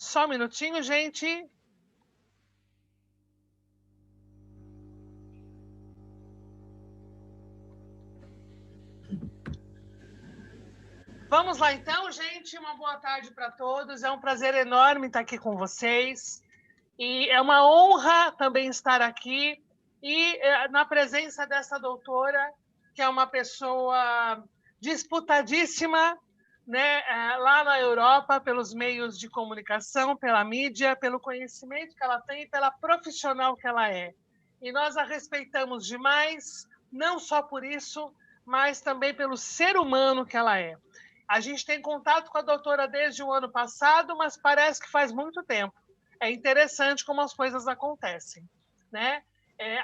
Só um minutinho, gente. Vamos lá então, gente. Uma boa tarde para todos. É um prazer enorme estar aqui com vocês. E é uma honra também estar aqui e na presença dessa doutora, que é uma pessoa disputadíssima, né, lá na Europa, pelos meios de comunicação, pela mídia, pelo conhecimento que ela tem e pela profissional que ela é. E nós a respeitamos demais, não só por isso, mas também pelo ser humano que ela é. A gente tem contato com a doutora desde o ano passado, mas parece que faz muito tempo. É interessante como as coisas acontecem, né?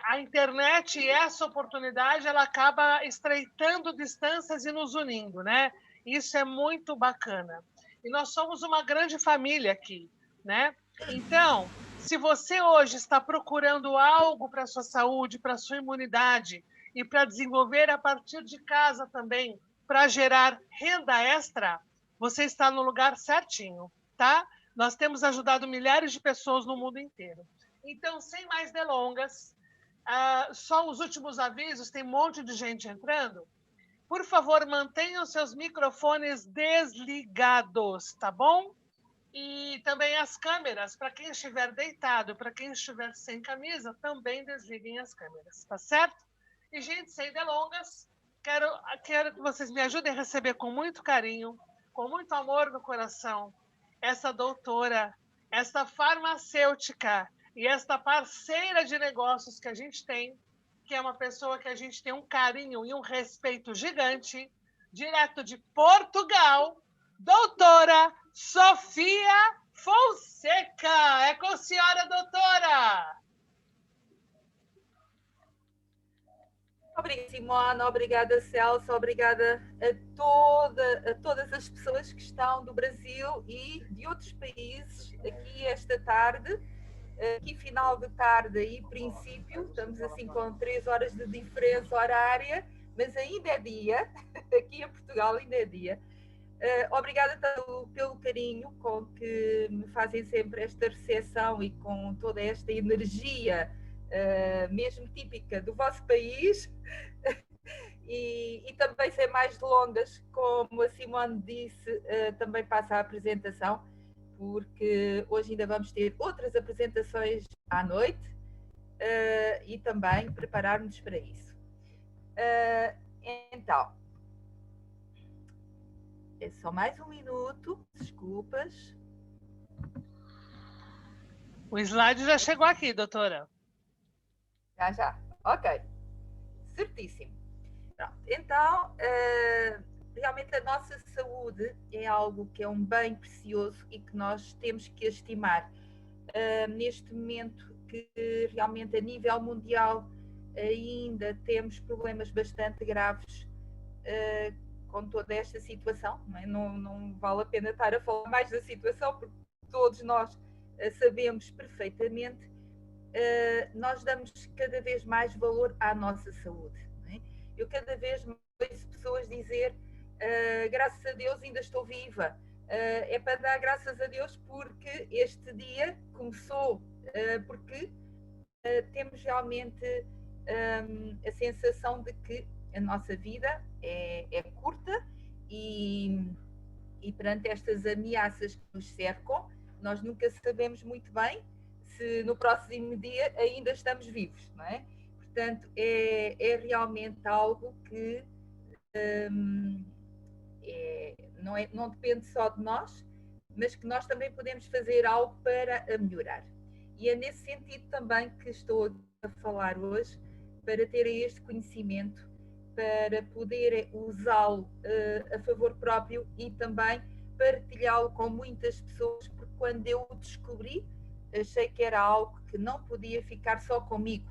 A internet e essa oportunidade ela acaba estreitando distâncias e nos unindo, né? Isso é muito bacana. E nós somos uma grande família aqui, né? Então, se você hoje está procurando algo para a sua saúde, para a sua imunidade e para desenvolver a partir de casa também, para gerar renda extra, você está no lugar certinho, tá? Nós temos ajudado milhares de pessoas no mundo inteiro. Então, sem mais delongas, só os últimos avisos, tem um monte de gente entrando. Por favor, mantenham seus microfones desligados, tá bom? E também as câmeras, para quem estiver deitado, para quem estiver sem camisa, também desliguem as câmeras, tá certo? E, gente, sem delongas, quero que vocês me ajudem a receber com muito carinho, com muito amor no coração, essa doutora, essa farmacêutica e esta parceira de negócios que a gente tem, que é uma pessoa que a gente tem um carinho e um respeito gigante, direto de Portugal, doutora Sofia Fonseca. É com a senhora, doutora. Obrigada, Simona, obrigada, Celso, obrigada a todas as pessoas que estão do Brasil e de outros países aqui esta tarde, aqui final de tarde e princípio, estamos assim com 3 horas de diferença horária, mas ainda é dia, aqui em Portugal ainda é dia. Obrigada pelo carinho com que me fazem sempre esta recepção e com toda esta energia mesmo típica do vosso país. E também sem mais delongas, como a Simone disse, também passa a apresentação, porque hoje ainda vamos ter outras apresentações à noite e também preparar-nos para isso. Então, é só mais um minuto, desculpas. O slide já chegou aqui, doutora. Já. Ok. Certíssimo. Pronto. Então, realmente a nossa saúde é algo que é um bem precioso e que nós temos que estimar. Neste momento que realmente a nível mundial ainda temos problemas bastante graves com toda esta situação. Não vale a pena estar a falar mais da situação, porque todos nós sabemos perfeitamente. Nós damos cada vez mais valor à nossa saúde. Eu cada vez mais ouço pessoas dizer graças a Deus ainda estou viva. É para dar graças a Deus porque este dia começou, porque temos realmente a sensação de que a nossa vida é curta e perante estas ameaças que nos cercam, nós nunca sabemos muito bem se no próximo dia ainda estamos vivos, não é? Portanto, é realmente algo que não depende só de nós, mas que nós também podemos fazer algo para melhorar. E é nesse sentido também que estou a falar hoje, para terem este conhecimento, para poderem usá-lo a favor próprio e também partilhá-lo com muitas pessoas, porque quando eu o descobri, achei que era algo que não podia ficar só comigo.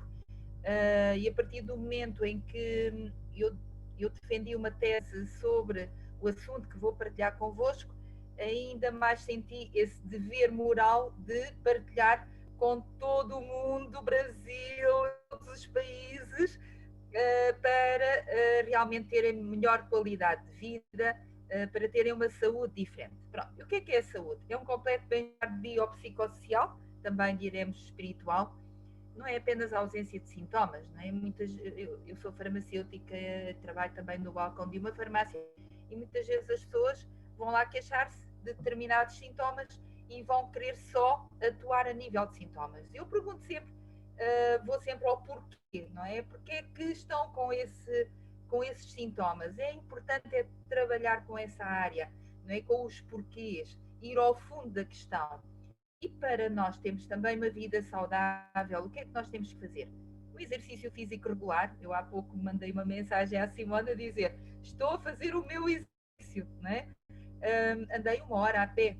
E a partir do momento em que eu defendi uma tese sobre o assunto que vou partilhar convosco, ainda mais senti esse dever moral de partilhar com todo o mundo, Brasil, todos os países, para realmente terem melhor qualidade de vida, para terem uma saúde diferente. Pronto, o que é a saúde? É um completo bem-estar de biopsicossocial, também diremos espiritual, não é apenas a ausência de sintomas, não é? Eu sou farmacêutica, trabalho também no balcão de uma farmácia e muitas vezes as pessoas vão lá queixar-se de determinados sintomas e vão querer só atuar a nível de sintomas. Eu pergunto sempre, vou sempre ao porquê, não é? Porquê é que estão com esses sintomas? É importante trabalhar com essa área, não é? Com os porquês, ir ao fundo da questão. E para nós termos também uma vida saudável, o que é que nós temos que fazer? O exercício físico regular. Eu há pouco mandei uma mensagem à Simone a dizer: estou a fazer o meu exercício, não é? Andei 1 hora a pé.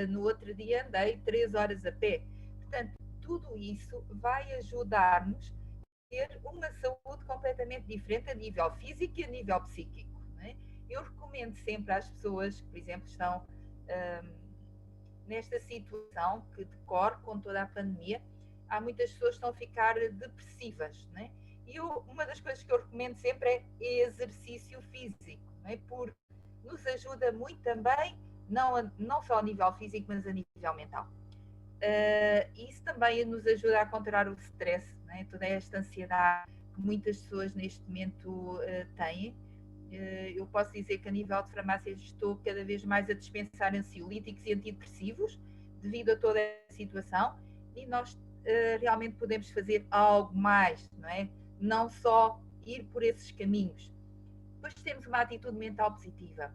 No outro dia andei 3 horas a pé. Portanto, tudo isso vai ajudar-nos a ter uma saúde completamente diferente a nível físico e a nível psíquico. Não é? Eu recomendo sempre às pessoas que, por exemplo, estão nesta situação que decorre com toda a pandemia, há muitas pessoas que estão a ficar depressivas, não é? E uma das coisas que eu recomendo sempre é exercício físico, não é? Porque nos ajuda muito também, não só a nível físico, mas a nível mental. Isso também nos ajuda a controlar o stress, não é? Toda esta ansiedade que muitas pessoas neste momento têm. Eu posso dizer que a nível de farmácia estou cada vez mais a dispensar ansiolíticos e antidepressivos devido a toda essa situação e nós realmente podemos fazer algo mais, não é? Não só ir por esses caminhos. Depois temos uma atitude mental positiva.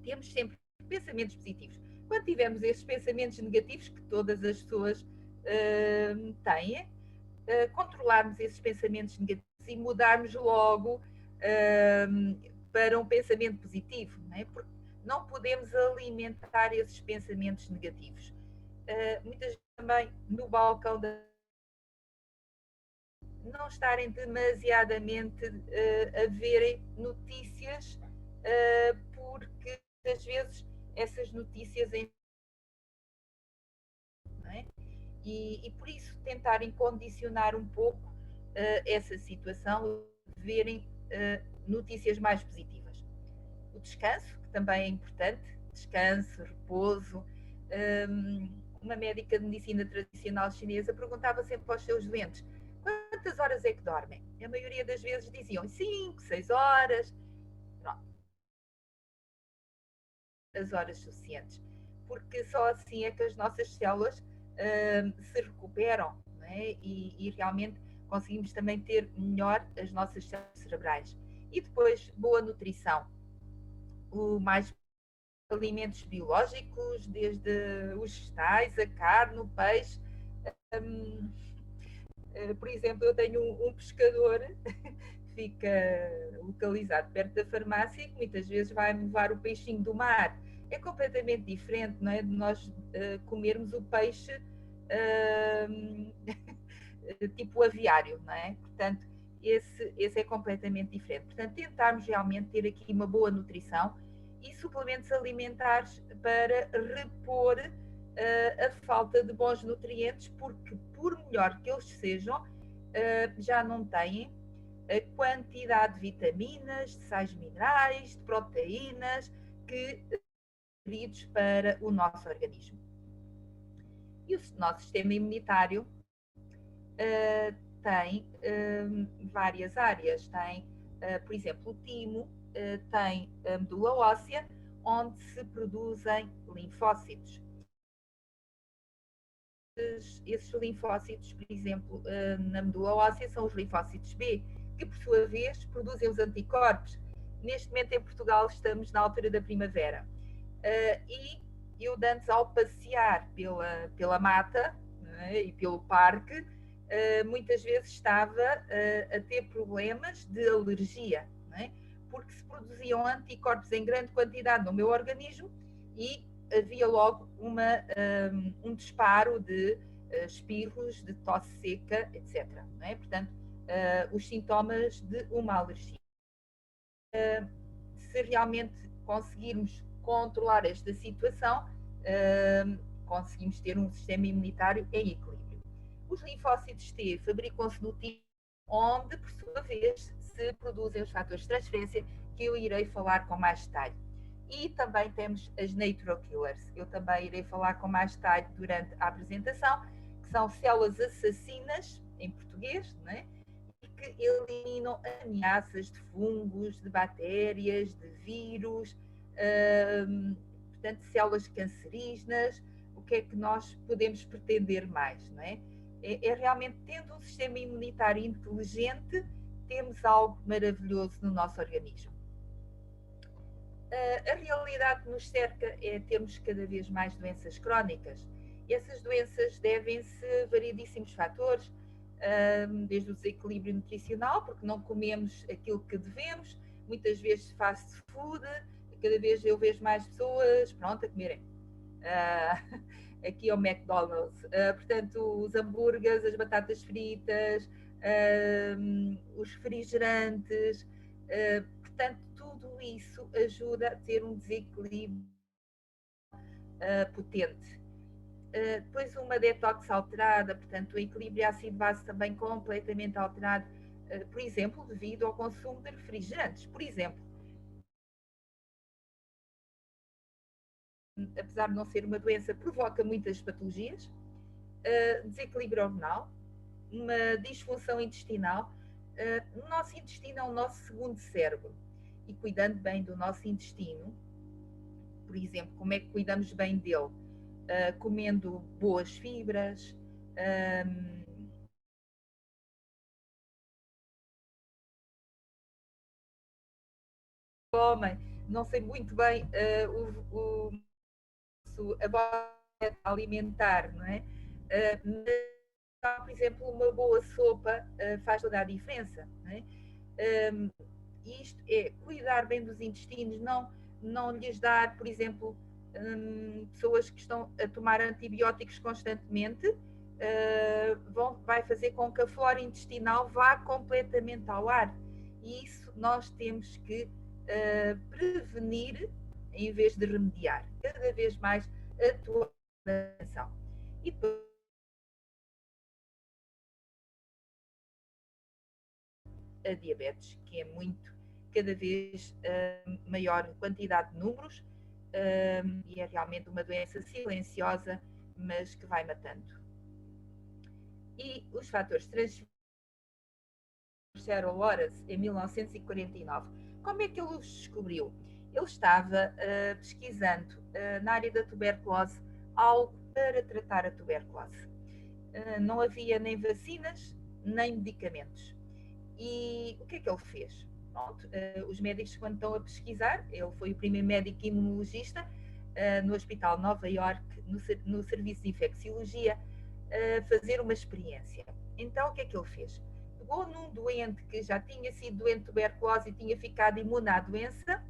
Temos sempre pensamentos positivos. Quando tivermos esses pensamentos negativos que todas as pessoas têm, controlarmos esses pensamentos negativos e mudarmos logo para um pensamento positivo, não é? Porque não podemos alimentar esses pensamentos negativos. Muitas vezes também no balcão não estarem demasiadamente a verem notícias, porque às vezes essas notícias não é? E por isso tentarem condicionar um pouco essa situação, verem notícias mais positivas. O descanso, que também é importante, descanso, repouso. Uma médica de medicina tradicional chinesa perguntava sempre aos seus doentes: quantas horas é que dormem? A maioria das vezes diziam 5, 6 horas. Pronto. As horas suficientes. Porque só assim é que as nossas células se recuperam, não é? E realmente conseguimos também ter melhor as nossas células cerebrais. E depois, boa nutrição. Mais alimentos biológicos, desde os vegetais, a carne, o peixe. Por exemplo, eu tenho um pescador que fica localizado perto da farmácia e que muitas vezes vai-me levar o peixinho do mar. É completamente diferente, não é? De nós comermos o peixe tipo aviário, não é? Portanto, esse é completamente diferente. Portanto, tentarmos realmente ter aqui uma boa nutrição e suplementos alimentares para repor a falta de bons nutrientes, porque por melhor que eles sejam, já não têm a quantidade de vitaminas, de sais minerais, de proteínas que requeridos para o nosso organismo. E o nosso sistema imunitário tem várias áreas. Tem, por exemplo, o timo, tem a medula óssea, onde se produzem linfócitos. Esses linfócitos, por exemplo, na medula óssea, são os linfócitos B, que por sua vez produzem os anticorpos. Neste momento em Portugal estamos na altura da primavera. E eu antes, ao passear pela mata, né, e pelo parque, muitas vezes estava a ter problemas de alergia, né, porque se produziam anticorpos em grande quantidade no meu organismo e havia logo um disparo de espirros, de tosse seca, etc. Né? Portanto, os sintomas de uma alergia. Se realmente conseguirmos controlar esta situação, conseguimos ter um sistema imunitário em equilíbrio. Os linfócitos T fabricam-se no timo, onde, por sua vez, se produzem os fatores de transferência, que eu irei falar com mais detalhe. E também temos as Natural Killers. Eu também irei falar com mais detalhe durante a apresentação, que são células assassinas, em português, né? E que eliminam ameaças de fungos, de bactérias, de vírus, portanto, células cancerígenas. O que é que nós podemos pretender mais, não é? É realmente, tendo um sistema imunitário inteligente, temos algo maravilhoso no nosso organismo. A realidade que nos cerca é termos cada vez mais doenças crónicas. E essas doenças devem-se a variedíssimos fatores, desde o desequilíbrio nutricional, porque não comemos aquilo que devemos, muitas vezes fast food, cada vez eu vejo mais pessoas, pronto, a comerem aqui ao McDonald's. Portanto, os hambúrgueres, as batatas fritas, os refrigerantes, portanto, tudo isso ajuda a ter um desequilíbrio potente. Depois uma detox alterada, portanto, o equilíbrio ácido-base também completamente alterado, por exemplo, devido ao consumo de refrigerantes. Por exemplo, apesar de não ser uma doença, provoca muitas patologias, desequilíbrio hormonal, uma disfunção intestinal. O nosso intestino é o nosso segundo cérebro, e cuidando bem do nosso intestino, por exemplo, como é que cuidamos bem dele? Comendo boas fibras, comem, não sei muito bem a base alimentar, não é? Mas, por exemplo, uma boa sopa faz toda a diferença, não é? Isto é cuidar bem dos intestinos, não lhes dar, por exemplo, pessoas que estão a tomar antibióticos constantemente, vai fazer com que a flora intestinal vá completamente ao ar. E isso nós temos que prevenir em vez de remediar. Cada vez mais atuar na atenção. E depois a diabetes, que é cada vez maior quantidade de números, e é realmente uma doença silenciosa, mas que vai matando. E os fatores transmissíveis, Cheryl Lawrence, em 1949. Como é que ele os descobriu? Ele estava pesquisando na área da tuberculose algo para tratar a tuberculose. Não havia nem vacinas, nem medicamentos. E o que é que ele fez? Pronto, os médicos, quando estão a pesquisar, ele foi o primeiro médico imunologista no Hospital Nova York, no serviço de infecciologia, a fazer uma experiência. Então, o que é que ele fez? Pegou num doente que já tinha sido doente de tuberculose e tinha ficado imune à doença,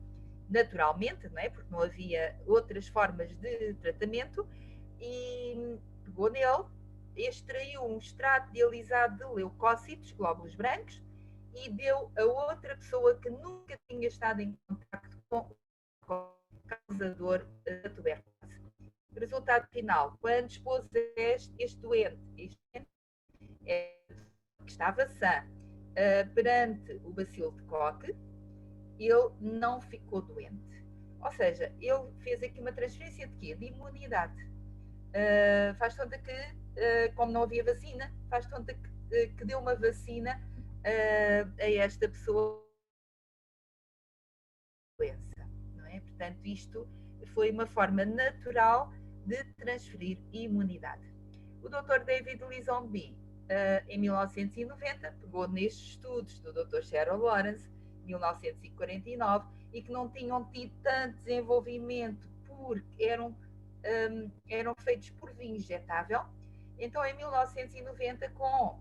naturalmente, não é? Porque não havia outras formas de tratamento, e pegou nele, extraiu um extrato dialisado de leucócitos, glóbulos brancos, e deu a outra pessoa que nunca tinha estado em contato com o causador da tuberculose. Resultado final, quando expôs este doente, que estava sã, perante o bacilo de Koch, ele não ficou doente. Ou seja, ele fez aqui uma transferência de quê? De imunidade. Faz conta que, como não havia vacina, faz conta que deu uma vacina a esta pessoa doença, não é? Portanto, isto foi uma forma natural de transferir imunidade. O Dr. David Lizombie, em 1990, pegou nestes estudos do Dr. Cheryl Lawrence, 1949, e que não tinham tido tanto desenvolvimento porque eram feitos por via injetável. Então, em 1990, com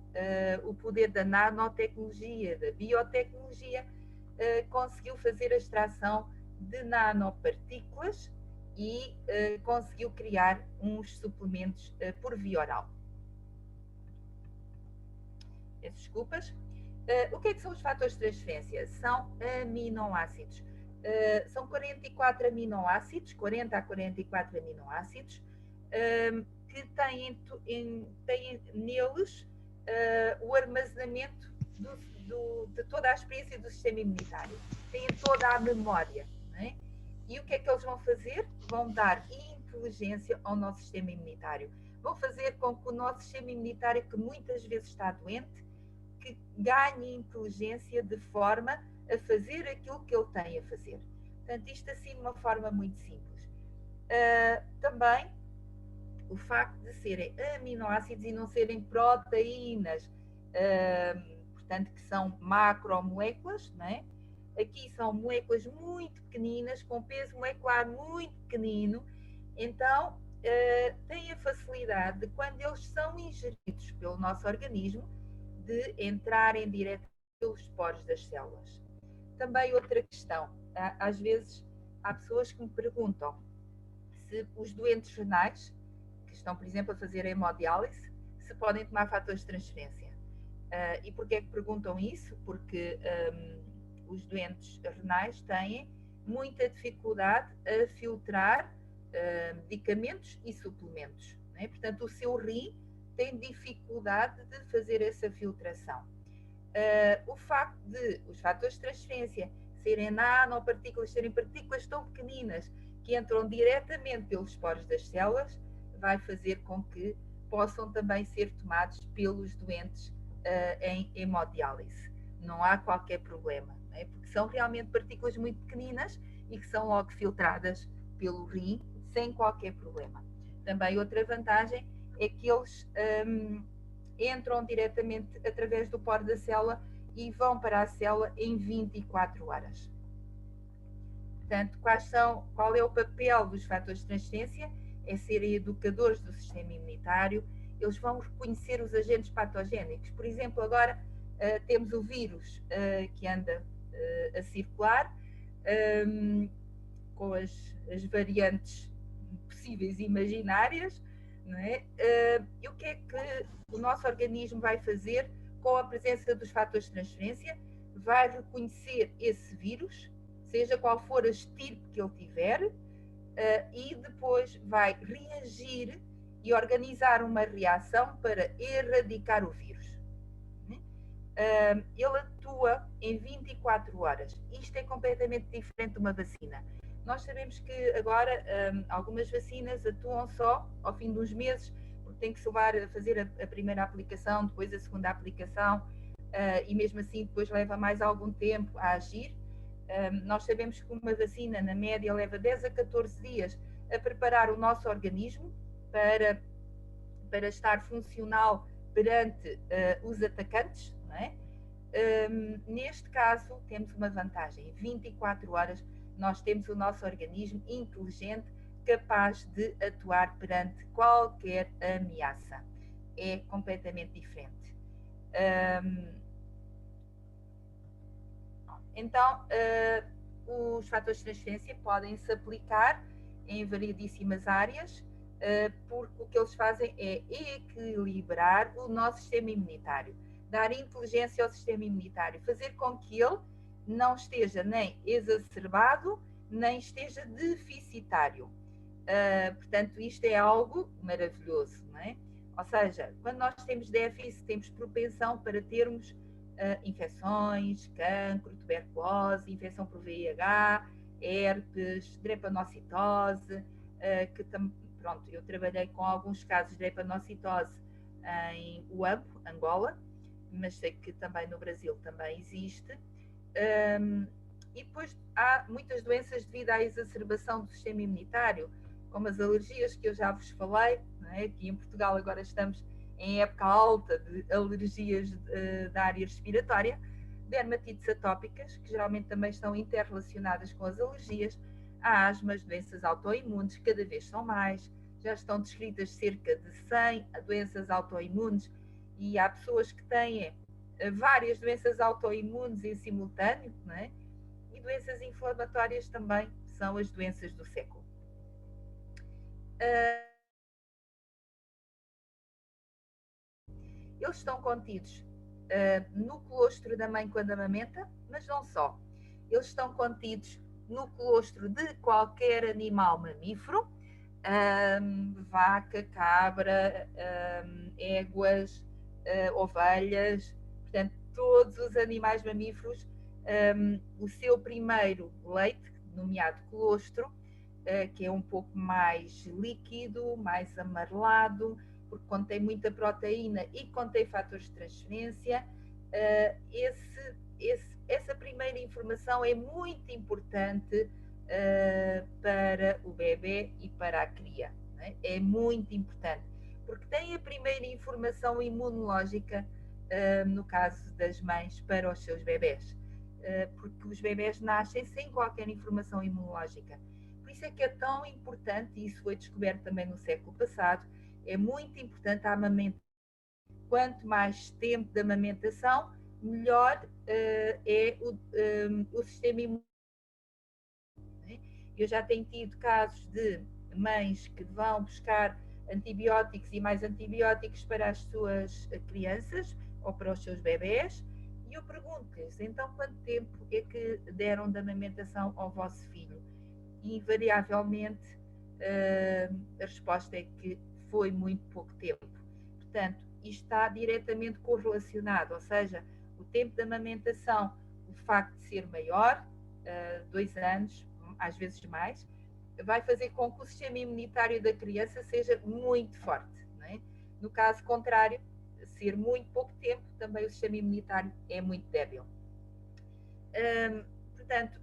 o poder da nanotecnologia, da biotecnologia, conseguiu fazer a extração de nanopartículas e conseguiu criar uns suplementos por via oral. Peço desculpas. O que é que são os fatores de transferência? São aminoácidos. São 44 aminoácidos, 40 a 44 aminoácidos, que têm neles o armazenamento de toda a experiência do sistema imunitário. Têm toda a memória, não é? E o que é que eles vão fazer? Vão dar inteligência ao nosso sistema imunitário. Vão fazer com que o nosso sistema imunitário, que muitas vezes está doente, que ganhe inteligência de forma a fazer aquilo que ele tem a fazer. Portanto, isto assim de uma forma muito simples. Também, o facto de serem aminoácidos e não serem proteínas, portanto, que são macromoléculas, não é? Aqui são moléculas muito pequeninas, com peso molecular muito pequenino, então têm a facilidade de, quando eles são ingeridos pelo nosso organismo, de entrarem direto pelos poros das células. Também outra questão, às vezes há pessoas que me perguntam se os doentes renais, que estão, por exemplo, a fazer hemodiálise, se podem tomar fatores de transferência. E porquê é que perguntam isso? Porque os doentes renais têm muita dificuldade a filtrar medicamentos e suplementos, não é? Portanto, o seu rim tem dificuldade de fazer essa filtração. O facto de os fatores de transferência serem nanopartículas, serem partículas tão pequeninas que entram diretamente pelos poros das células, vai fazer com que possam também ser tomados pelos doentes em hemodiálise. Não há qualquer problema, não é? Porque são realmente partículas muito pequeninas e que são logo filtradas pelo rim sem qualquer problema. Também outra vantagem é que eles entram diretamente através do poro da célula e vão para a célula em 24 horas. Portanto, qual é o papel dos fatores de transferência? É serem educadores do sistema imunitário. Eles vão reconhecer os agentes patogénicos. Por exemplo, agora temos o vírus que anda a circular, com as variantes possíveis e imaginárias, não é? E o que é que o nosso organismo vai fazer com a presença dos fatores de transferência? Vai reconhecer esse vírus, seja qual for a estirpe que ele tiver, e depois vai reagir e organizar uma reação para erradicar o vírus. Ele atua em 24 horas. Isto é completamente diferente de uma vacina. Nós sabemos que agora algumas vacinas atuam só ao fim de uns meses, porque tem que se levar a fazer a primeira aplicação, depois a segunda aplicação, e mesmo assim depois leva mais algum tempo a agir. Nós sabemos que uma vacina, na média, leva 10 a 14 dias a preparar o nosso organismo para estar funcional perante os atacantes, não é? Neste caso, temos uma vantagem. Em 24 horas, nós temos o nosso organismo inteligente, capaz de atuar perante qualquer ameaça. É completamente diferente. Então, os fatores de transferência podem-se aplicar em variedíssimas áreas, porque o que eles fazem é equilibrar o nosso sistema imunitário, dar inteligência ao sistema imunitário, fazer com que ele não esteja nem exacerbado, nem esteja deficitário. Portanto, isto é algo maravilhoso, não é? Ou seja, quando nós temos déficit, temos propensão para termos infecções, cancro, tuberculose, infecção por VIH, herpes, drepanocitose, pronto, eu trabalhei com alguns casos de drepanocitose em Huambo, Angola, mas sei que também no Brasil também existe. E depois há muitas doenças devido à exacerbação do sistema imunitário, como as alergias que eu já vos falei, não é? Aqui em Portugal agora estamos em época alta de alergias da área respiratória, dermatites atópicas, que geralmente também estão interrelacionadas com as alergias, a asma, as doenças autoimunes, cada vez são mais, já estão descritas cerca de 100 doenças autoimunes, e há pessoas que têm várias doenças autoimunes em simultâneo, não é? E doenças inflamatórias também são as doenças do século. Eles estão contidos no colostro da mãe quando amamenta, mas não só. Eles estão contidos no colostro de qualquer animal mamífero, vaca, cabra, éguas, ovelhas, portanto, todos os animais mamíferos, o seu primeiro leite nomeado colostro, que é um pouco mais líquido, mais amarelado, porque contém muita proteína e contém fatores de transferência. Essa primeira informação é muito importante para o bebê e para a cria. É muito importante, porque tem a primeira informação imunológica, no caso das mães, para os seus bebés, porque os bebés nascem sem qualquer informação imunológica. Por isso é que é tão importante, e isso foi descoberto também no século passado, é muito importante a amamentação. Quanto mais tempo de amamentação, melhor é o sistema imunológico. Eu já tenho tido casos de mães que vão buscar antibióticos e mais antibióticos para as suas crianças ou para os seus bebés, e eu pergunto-lhes, então quanto tempo é que deram de amamentação ao vosso filho? E invariavelmente a resposta é que foi muito pouco tempo. Portanto, isto está diretamente correlacionado, ou seja, o tempo de amamentação, o facto de ser maior, 2 anos, às vezes mais, vai fazer com que o sistema imunitário da criança seja muito forte. Não é? No caso contrário, ser muito pouco tempo, também o sistema imunitário é muito débil. Portanto,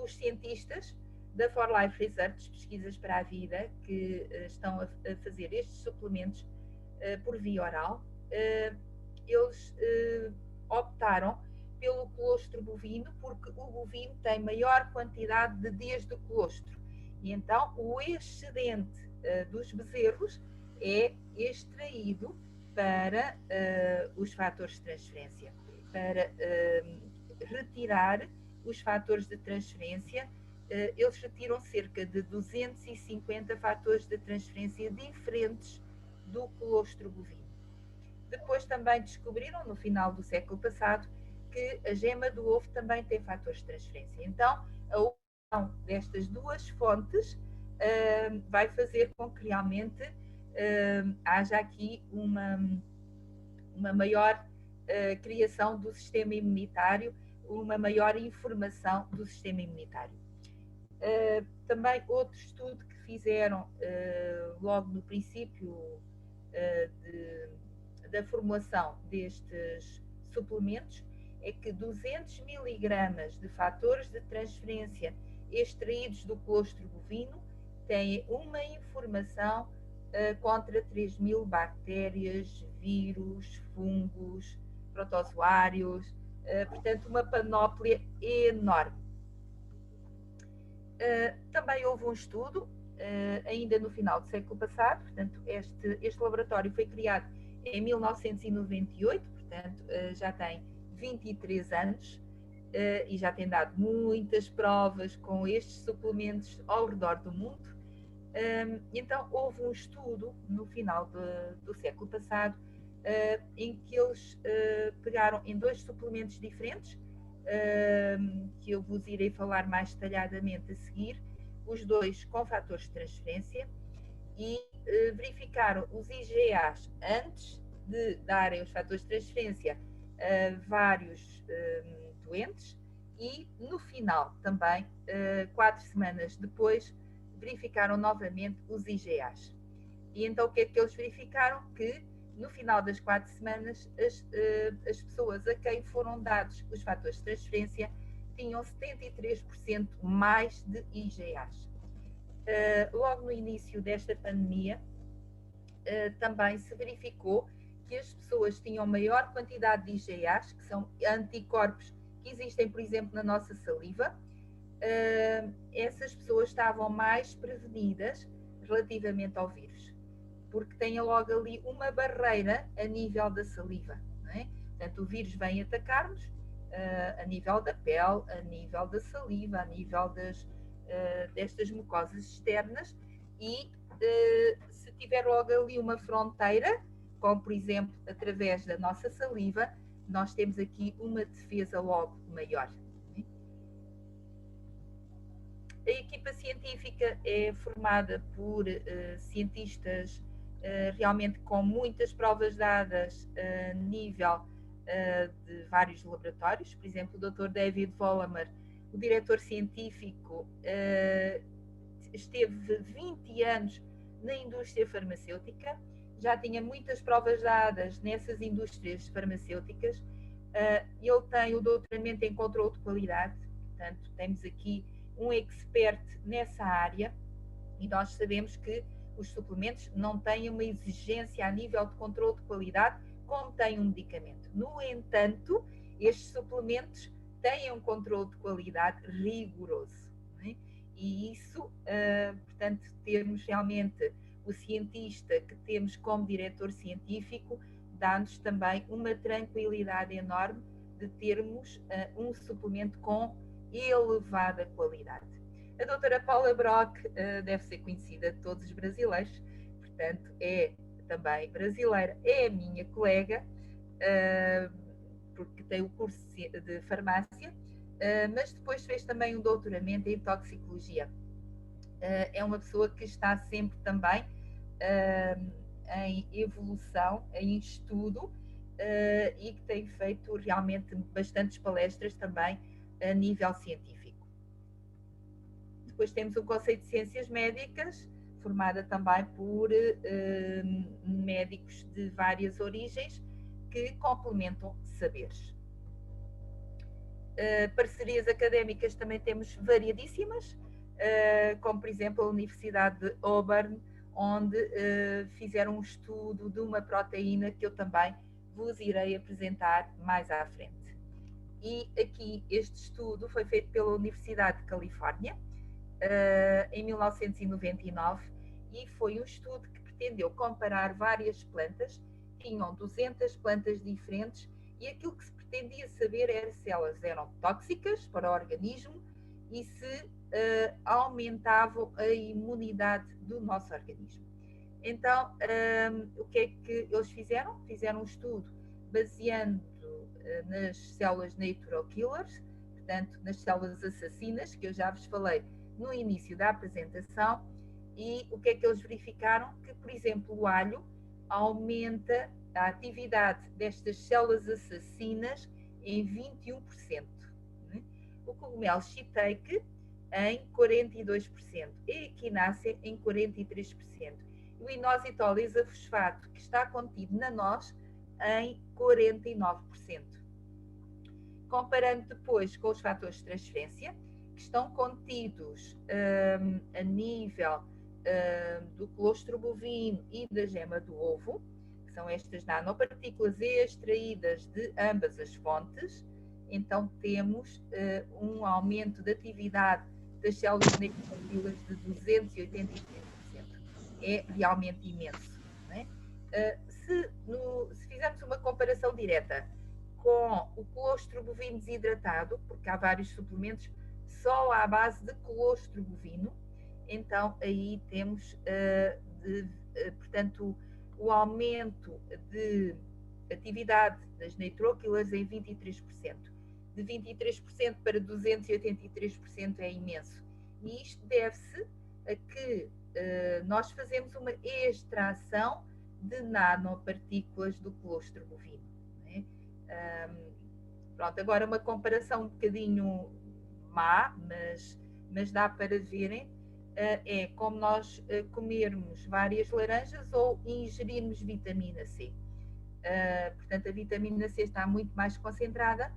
os cientistas da For Life Research, Pesquisas para a Vida, que estão a fazer estes suplementos por via oral, eles optaram pelo colostro bovino, porque o bovino tem maior quantidade de dias do colostro. E então o excedente dos bezerros é extraído para os fatores de transferência, para retirar os fatores de transferência. Eles retiram cerca de 250 fatores de transferência diferentes do colostro bovino. Depois também descobriram, no final do século passado, que a gema do ovo também tem fatores de transferência. Então, a união destas duas fontes vai fazer com que realmente haja aqui uma maior criação do sistema imunitário, uma maior informação do sistema imunitário. Também outro estudo que fizeram logo no princípio da formulação destes suplementos é que 200 miligramas de fatores de transferência extraídos do colostro bovino têm uma informação contra 3.000 bactérias, vírus, fungos, protozoários, portanto uma panóplia enorme. Também houve um estudo, ainda no final do século passado, portanto este laboratório foi criado em 1998, portanto já tem 23 anos e já tem dado muitas provas com estes suplementos ao redor do mundo. Então houve um estudo no final do século passado em que eles pegaram em 2 suplementos diferentes, que eu vos irei falar mais detalhadamente a seguir, os 2 com fatores de transferência, e verificaram os IgAs antes de darem os fatores de transferência a vários doentes, e no final também, 4 semanas depois, verificaram novamente os IgAs. E então o que é que eles verificaram? Que no final das 4 semanas, as pessoas a quem foram dados os fatores de transferência tinham 73% mais de IgAs. Logo no início desta pandemia, também se verificou que as pessoas tinham maior quantidade de IgAs, que são anticorpos que existem, por exemplo, na nossa saliva. Essas pessoas estavam mais prevenidas relativamente ao vírus, porque têm logo ali uma barreira a nível da saliva. Não é? Portanto, o vírus vem atacar-nos a nível da pele, a nível da saliva, a nível destas mucosas externas, e se tiver logo ali uma fronteira, como por exemplo através da nossa saliva, nós temos aqui uma defesa logo maior. A equipa científica é formada por cientistas realmente com muitas provas dadas a nível de vários laboratórios. Por exemplo, o Dr. David Vollmer O diretor científico esteve 20 anos na indústria farmacêutica, já tinha muitas provas dadas nessas indústrias farmacêuticas. Ele tem o doutoramento em controle de qualidade, portanto, temos aqui um expert nessa área, e nós sabemos que os suplementos não têm uma exigência a nível de controle de qualidade como tem um medicamento. No entanto, estes suplementos têm um controle de qualidade rigoroso, não é? E isso, portanto, termos realmente o cientista que temos como diretor científico dá-nos também uma tranquilidade enorme de termos um suplemento com elevada qualidade. A doutora Paula Brock deve ser conhecida de todos os brasileiros, portanto, é também brasileira, é a minha colega, porque tem o curso de farmácia, mas depois fez também um doutoramento em toxicologia. É uma pessoa que está sempre também em evolução, em estudo, e que tem feito realmente bastantes palestras também a nível científico. Depois temos o Conselho de Ciências Médicas, formada também por médicos de várias origens que complementam saberes. Parcerias académicas também temos variadíssimas, como por exemplo a Universidade de Auburn, onde fizeram um estudo de uma proteína que eu também vos irei apresentar mais à frente. E aqui este estudo foi feito pela Universidade de Califórnia, em 1999, e foi um estudo que pretendeu comparar várias plantas, tinham 200 plantas diferentes, e aquilo que se pretendia saber era se elas eram tóxicas para o organismo e se aumentavam a imunidade do nosso organismo. Então, o que é que eles fizeram? Fizeram um estudo baseando nas células natural killers, portanto, nas células assassinas, que eu já vos falei no início da apresentação, e o que é que eles verificaram? Que, por exemplo, o alho aumenta a atividade destas células assassinas em 21%, né? O cogumelo shiitake em 42%, e a equinácea em 43%, e o inositol isofosfato, que está contido na noz, em 49%. Comparando depois com os fatores de transferência, que estão contidos a nível do colostro bovino e da gema do ovo, que são estas nanopartículas extraídas de ambas as fontes, então temos um aumento de atividade das células necrofilas de 283%. É realmente imenso, não é? Se fizermos uma comparação direta com o colostro bovino desidratado, porque há vários suplementos só à base de colostro bovino, então aí temos, portanto, o aumento de atividade das neutroquilas em 23%. De 23% para 283% é imenso. E isto deve-se a que nós fazemos uma extração de nanopartículas do colostro bovino, né? Pronto, agora uma comparação um bocadinho má, mas dá para verem, é como nós comermos várias laranjas ou ingerirmos vitamina C. Portanto, a vitamina C está muito mais concentrada.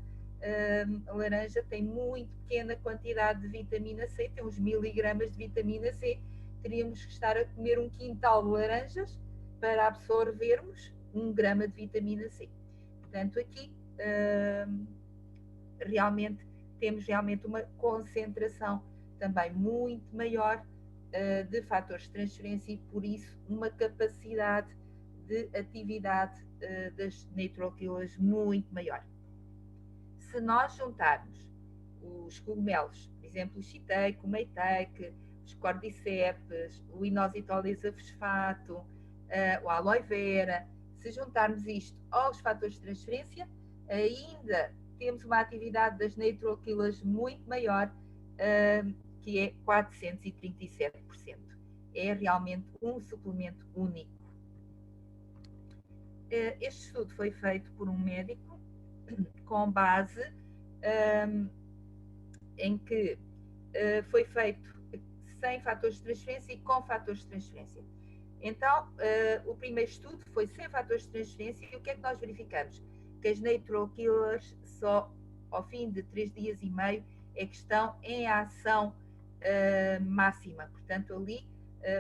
A laranja tem muito pequena quantidade de vitamina C, tem uns miligramas de vitamina C. Teríamos que estar a comer um quintal de laranjas para absorvermos 1 grama de vitamina C. Portanto, aqui realmente temos uma concentração também muito maior de fatores de transferência e, por isso, uma capacidade de atividade das neutroquilas muito maior. Se nós juntarmos os cogumelos, por exemplo, o shiitake, o meitake, os cordyceps, o inositol isofosfato, o aloe vera, se juntarmos isto aos fatores de transferência, ainda temos uma atividade das neutroquilas muito maior, que é 437%. É realmente um suplemento único. Este estudo foi feito por um médico com base em que foi feito sem fatores de transferência e com fatores de transferência. Então, o primeiro estudo foi sem fatores de transferência e o que é que nós verificamos? Que as natural killers só ao fim de 3 dias e meio é que estão em ação máxima. Portanto, ali,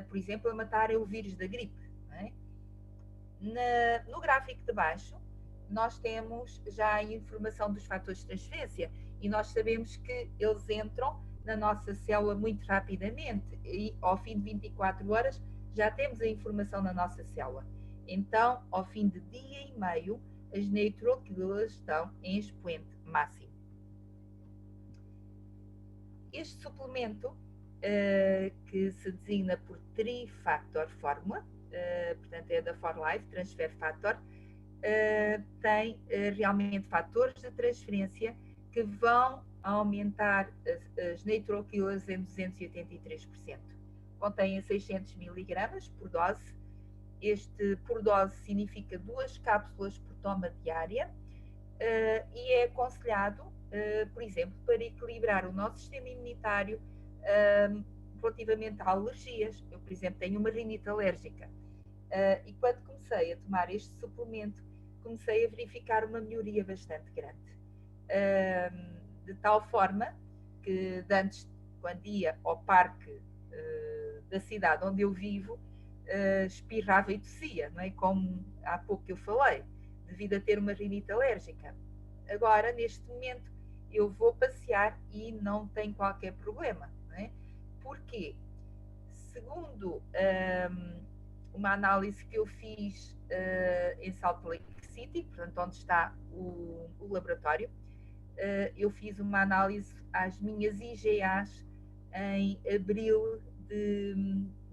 por exemplo, a matarem o vírus da gripe. Não é? No gráfico de baixo, nós temos já a informação dos fatores de transferência e nós sabemos que eles entram na nossa célula muito rapidamente e ao fim de 24 horas já temos a informação na nossa célula. Então, ao fim de dia e meio, as natural killers estão em expoente máximo. Este suplemento, que se designa por Trifactor Fórmula, portanto é da For Life, Transfer Factor, tem realmente fatores de transferência que vão aumentar as natural killers em 283%. Contém 600 mg por dose. Este por dose significa 2 cápsulas por toma diária e é aconselhado, por exemplo, para equilibrar o nosso sistema imunitário relativamente a alergias. Eu, por exemplo, tenho uma rinite alérgica e quando comecei a tomar este suplemento, comecei a verificar uma melhoria bastante grande. De tal forma que antes, quando ia ao parque da cidade onde eu vivo, espirrava e tossia, não é? Como há pouco eu falei, devido a ter uma rinite alérgica. Agora, neste momento, eu vou passear e não tenho qualquer problema, não é? Porquê? Segundo uma análise que eu fiz em Salt Lake City, portanto, onde está o laboratório, eu fiz uma análise às minhas IgAs em abril de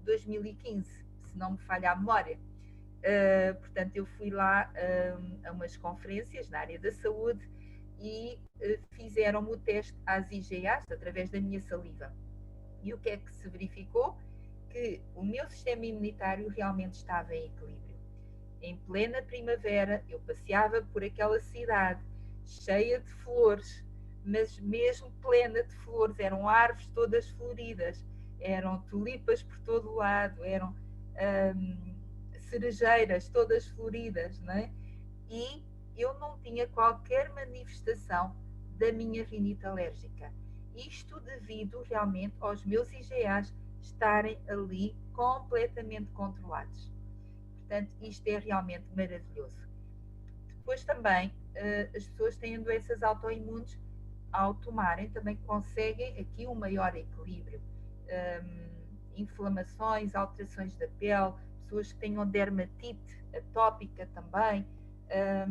2015, se não me falha a memória. Portanto, eu fui lá a umas conferências na área da saúde e fizeram-me o teste às IgAs através da minha saliva. E o que é que se verificou? Que o meu sistema imunitário realmente estava em equilíbrio. Em plena primavera, eu passeava por aquela cidade cheia de flores, mas mesmo plena de flores, eram árvores todas floridas, eram tulipas por todo o lado, eram cerejeiras todas floridas, não é? E eu não tinha qualquer manifestação da minha rinite alérgica. Isto devido realmente aos meus IgAs estarem ali completamente controlados. Portanto, isto é realmente maravilhoso. Depois também, as pessoas têm doenças autoimunes, ao tomarem, também conseguem aqui um maior equilíbrio. Inflamações, alterações da pele, pessoas que tenham dermatite atópica também.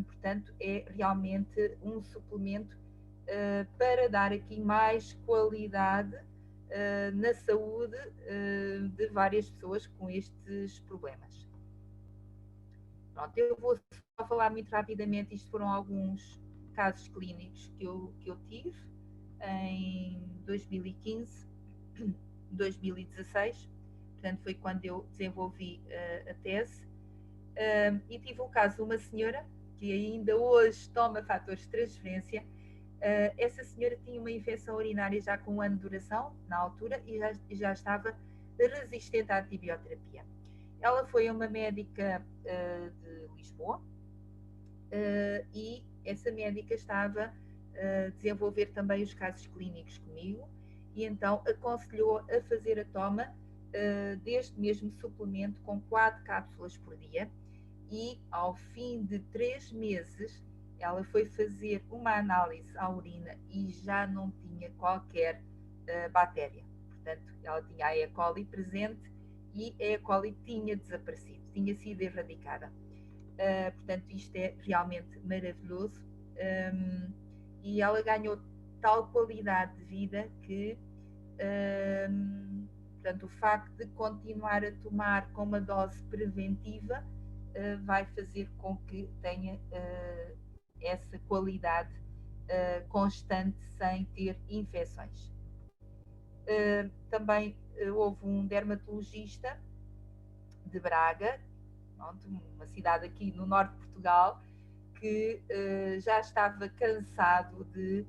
Portanto, é realmente um suplemento para dar aqui mais qualidade na saúde de várias pessoas com estes problemas. Pronto, eu vou só falar muito rapidamente, isto foram alguns casos clínicos que eu tive em 2015, 2016, portanto foi quando eu desenvolvi a tese, e tive o caso de uma senhora que ainda hoje toma fatores de transferência. Essa senhora tinha uma infecção urinária já com 1 ano de duração, na altura, e já estava resistente à antibioterapia. Ela foi a uma médica de Lisboa e essa médica estava a desenvolver também os casos clínicos comigo e então aconselhou a fazer a toma deste mesmo suplemento com 4 cápsulas por dia e ao fim de 3 meses ela foi fazer uma análise à urina e já não tinha qualquer bactéria. Portanto, ela tinha a E. coli presente e a E. coli tinha desaparecido, tinha sido erradicada. Portanto, isto é realmente maravilhoso. E ela ganhou tal qualidade de vida que, portanto, o facto de continuar a tomar com uma dose preventiva vai fazer com que tenha essa qualidade constante sem ter infecções. Também houve um dermatologista de Braga, uma cidade aqui no norte de Portugal, que já estava cansado de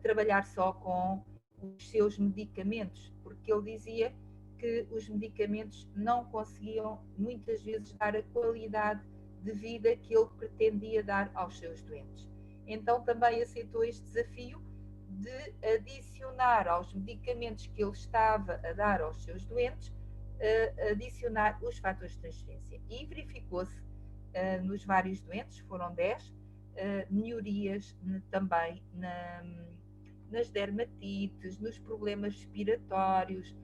trabalhar só com os seus medicamentos, porque ele dizia que os medicamentos não conseguiam muitas vezes dar a qualidade de vida que ele pretendia dar aos seus doentes. Então também aceitou este desafio de adicionar aos medicamentos que ele estava a dar aos seus doentes, adicionar os fatores de transferência. E verificou-se nos vários doentes, foram 10, melhorias também nas dermatites, nos problemas respiratórios.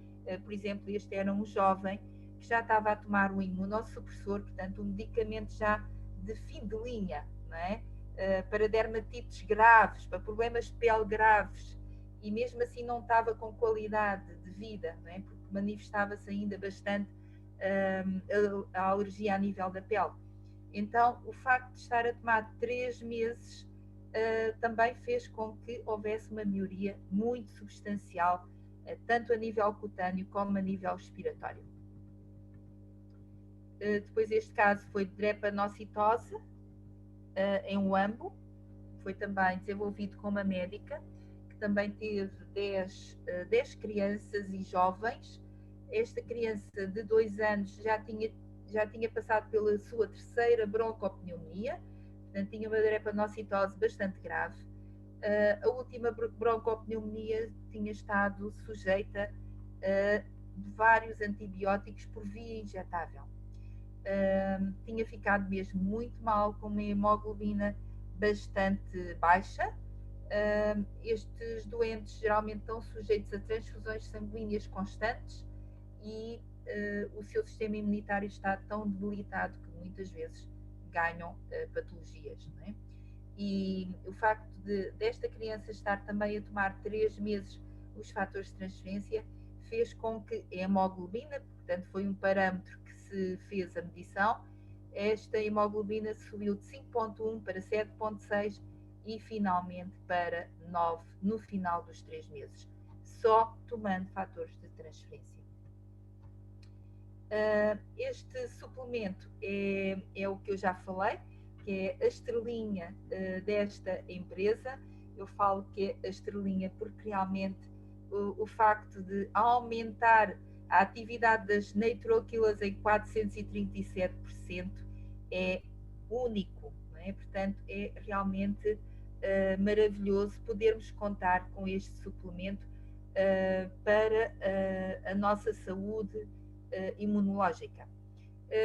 Por exemplo, este era um jovem que já estava a tomar um imunossupressor, portanto, um medicamento já de fim de linha, não é? Para dermatites graves, para problemas de pele graves, e mesmo assim não estava com qualidade de vida, não é? Porque manifestava-se ainda bastante a alergia a nível da pele. Então, o facto de estar a tomar 3 meses também fez com que houvesse uma melhoria muito substancial, tanto a nível cutâneo como a nível respiratório. Depois este caso foi de drepanocitose em Huambo, foi também desenvolvido com uma médica que também teve 10 crianças e jovens. Esta criança de 2 anos já tinha passado pela sua 3ª broncopneumonia, portanto tinha uma drepanocitose bastante grave. A última broncopneumonia tinha estado sujeita a vários antibióticos por via injetável. Tinha ficado mesmo muito mal, com uma hemoglobina bastante baixa. Estes doentes geralmente estão sujeitos a transfusões sanguíneas constantes e o seu sistema imunitário está tão debilitado que muitas vezes ganham patologias, não é? E o facto desta criança estar também a tomar 3 meses os fatores de transferência fez com que a hemoglobina, portanto foi um parâmetro que se fez a medição, esta hemoglobina subiu de 5.1 para 7.6 e finalmente para 9 no final dos 3 meses, só tomando fatores de transferência. Este suplemento é o que eu já falei, que é a estrelinha desta empresa. Eu falo que é a estrelinha porque realmente o facto de aumentar a atividade das natural killers em 437% é único, não é? Portanto, é realmente maravilhoso podermos contar com este suplemento para a nossa saúde imunológica.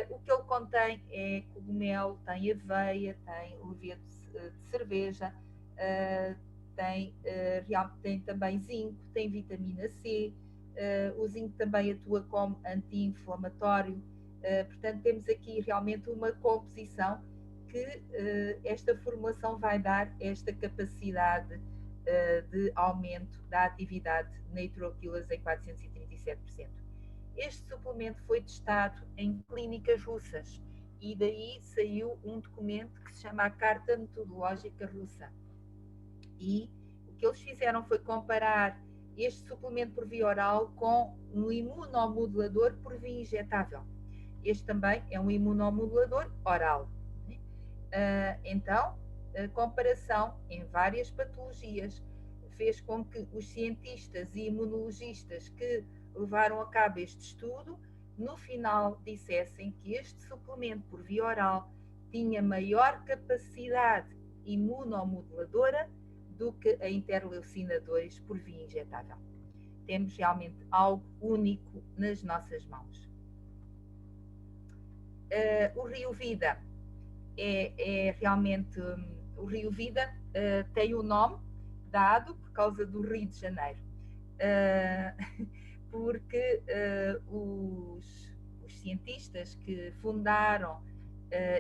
O que ele contém é cogumelo, tem aveia, tem levedo de cerveja, tem também zinco, tem vitamina C, o zinco também atua como anti-inflamatório, portanto temos aqui realmente uma composição que esta formulação vai dar esta capacidade de aumento da atividade natural killers em 437%. Este suplemento foi testado em clínicas russas e daí saiu um documento que se chama a Carta Metodológica Russa. E o que eles fizeram foi comparar este suplemento por via oral com um imunomodulador por via injetável. Este também é um imunomodulador oral. Então, a comparação em várias patologias fez com que os cientistas e imunologistas que levaram a cabo este estudo, no final dissessem que este suplemento por via oral tinha maior capacidade imunomoduladora do que a interleucina 2 por via injetável. Temos realmente algo único nas nossas mãos. O Rio Vida é realmente... O Rio Vida tem o nome dado por causa do Rio de Janeiro. Porque os cientistas que fundaram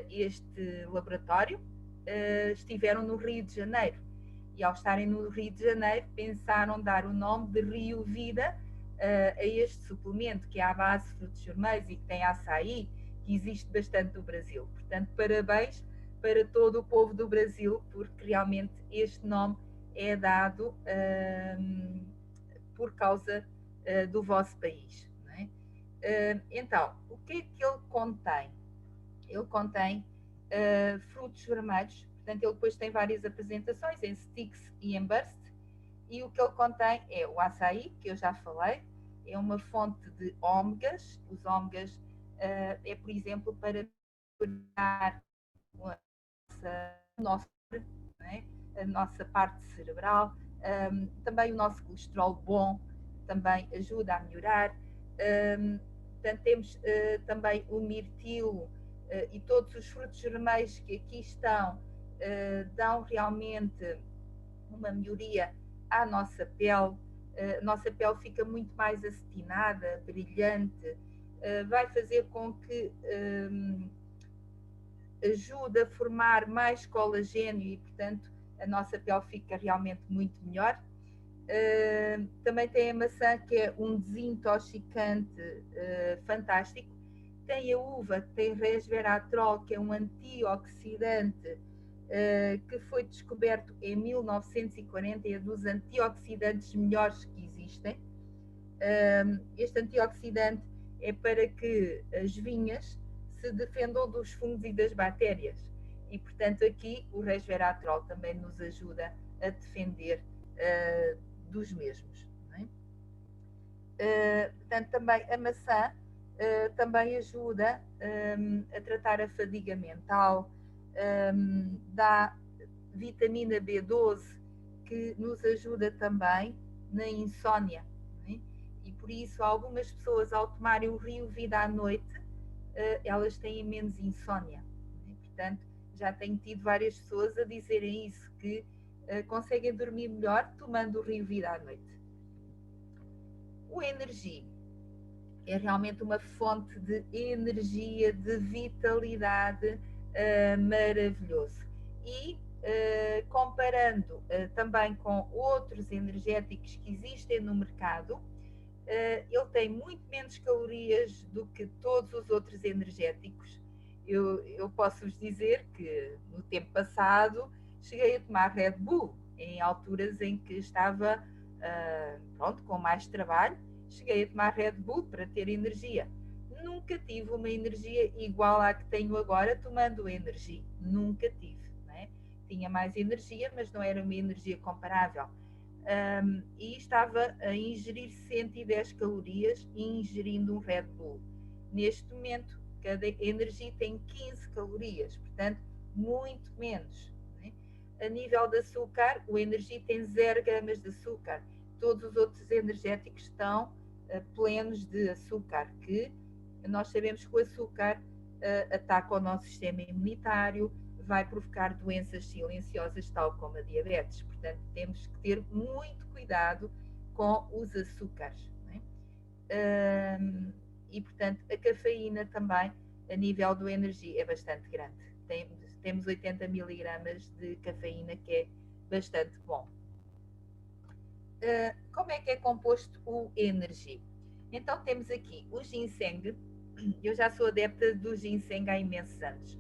este laboratório estiveram no Rio de Janeiro e ao estarem no Rio de Janeiro pensaram dar o nome de Rio Vida a este suplemento que é à base de frutos vermelhos e que tem açaí, que existe bastante no Brasil. Portanto, parabéns para todo o povo do Brasil, porque realmente este nome é dado por causa do vosso país. Não é? Então, o que é que ele contém? Ele contém frutos vermelhos, portanto ele depois tem várias apresentações em sticks e em burst, e o que ele contém é o açaí, que eu já falei, é uma fonte de ômegas. Os ômegas é, por exemplo, para melhorar né? A nossa parte cerebral, também o nosso colesterol bom também ajuda a melhorar. Portanto, temos também o mirtilo e todos os frutos vermelhos que aqui estão dão realmente uma melhoria à nossa pele. A nossa pele fica muito mais acetinada, brilhante, vai fazer com que ajude a formar mais colagênio e, portanto, a nossa pele fica realmente muito melhor. Também tem a maçã, que é um desintoxicante fantástico. Tem a uva, que tem resveratrol, que é um antioxidante que foi descoberto em 1940 e é dos antioxidantes melhores que existem. Este antioxidante é para que as vinhas se defendam dos fungos e das bactérias. E, portanto, aqui o resveratrol também nos ajuda a defender dos mesmos. Não é? Portanto, também a maçã também ajuda a tratar a fadiga mental, dá vitamina B12, que nos ajuda também na insónia. Não é? E por isso, algumas pessoas, ao tomarem o Rio Vida à noite, elas têm menos insónia. Não é? Portanto, já tenho tido várias pessoas a dizerem isso, que conseguem dormir melhor tomando o Rio Vida à noite. O Energy é realmente uma fonte de energia, de vitalidade maravilhoso. E comparando também com outros energéticos que existem no mercado, ele tem muito menos calorias do que todos os outros energéticos. Eu posso vos dizer que no tempo passado cheguei a tomar Red Bull em alturas em que estava pronto, com mais trabalho. Cheguei a tomar Red Bull para ter energia. Nunca tive uma energia igual à que tenho agora tomando energia. Nunca tive. Não é? Tinha mais energia, mas não era uma energia comparável. E estava a ingerir 110 calorias ingerindo um Red Bull. Neste momento, cada energia tem 15 calorias, portanto, muito menos. Né? A nível de açúcar, o energia tem 0 gramas de açúcar. Todos os outros energéticos estão plenos de açúcar, que nós sabemos que o açúcar ataca o nosso sistema imunitário, vai provocar doenças silenciosas, tal como a diabetes. Portanto, temos que ter muito cuidado com os açúcares. Não é? E, portanto, a cafeína também, a nível do energia, é bastante grande. Temos 80 miligramas de cafeína, que é bastante bom. Como é que é composto o Energy? Então, temos aqui o ginseng. Eu já sou adepta do ginseng há imensos anos.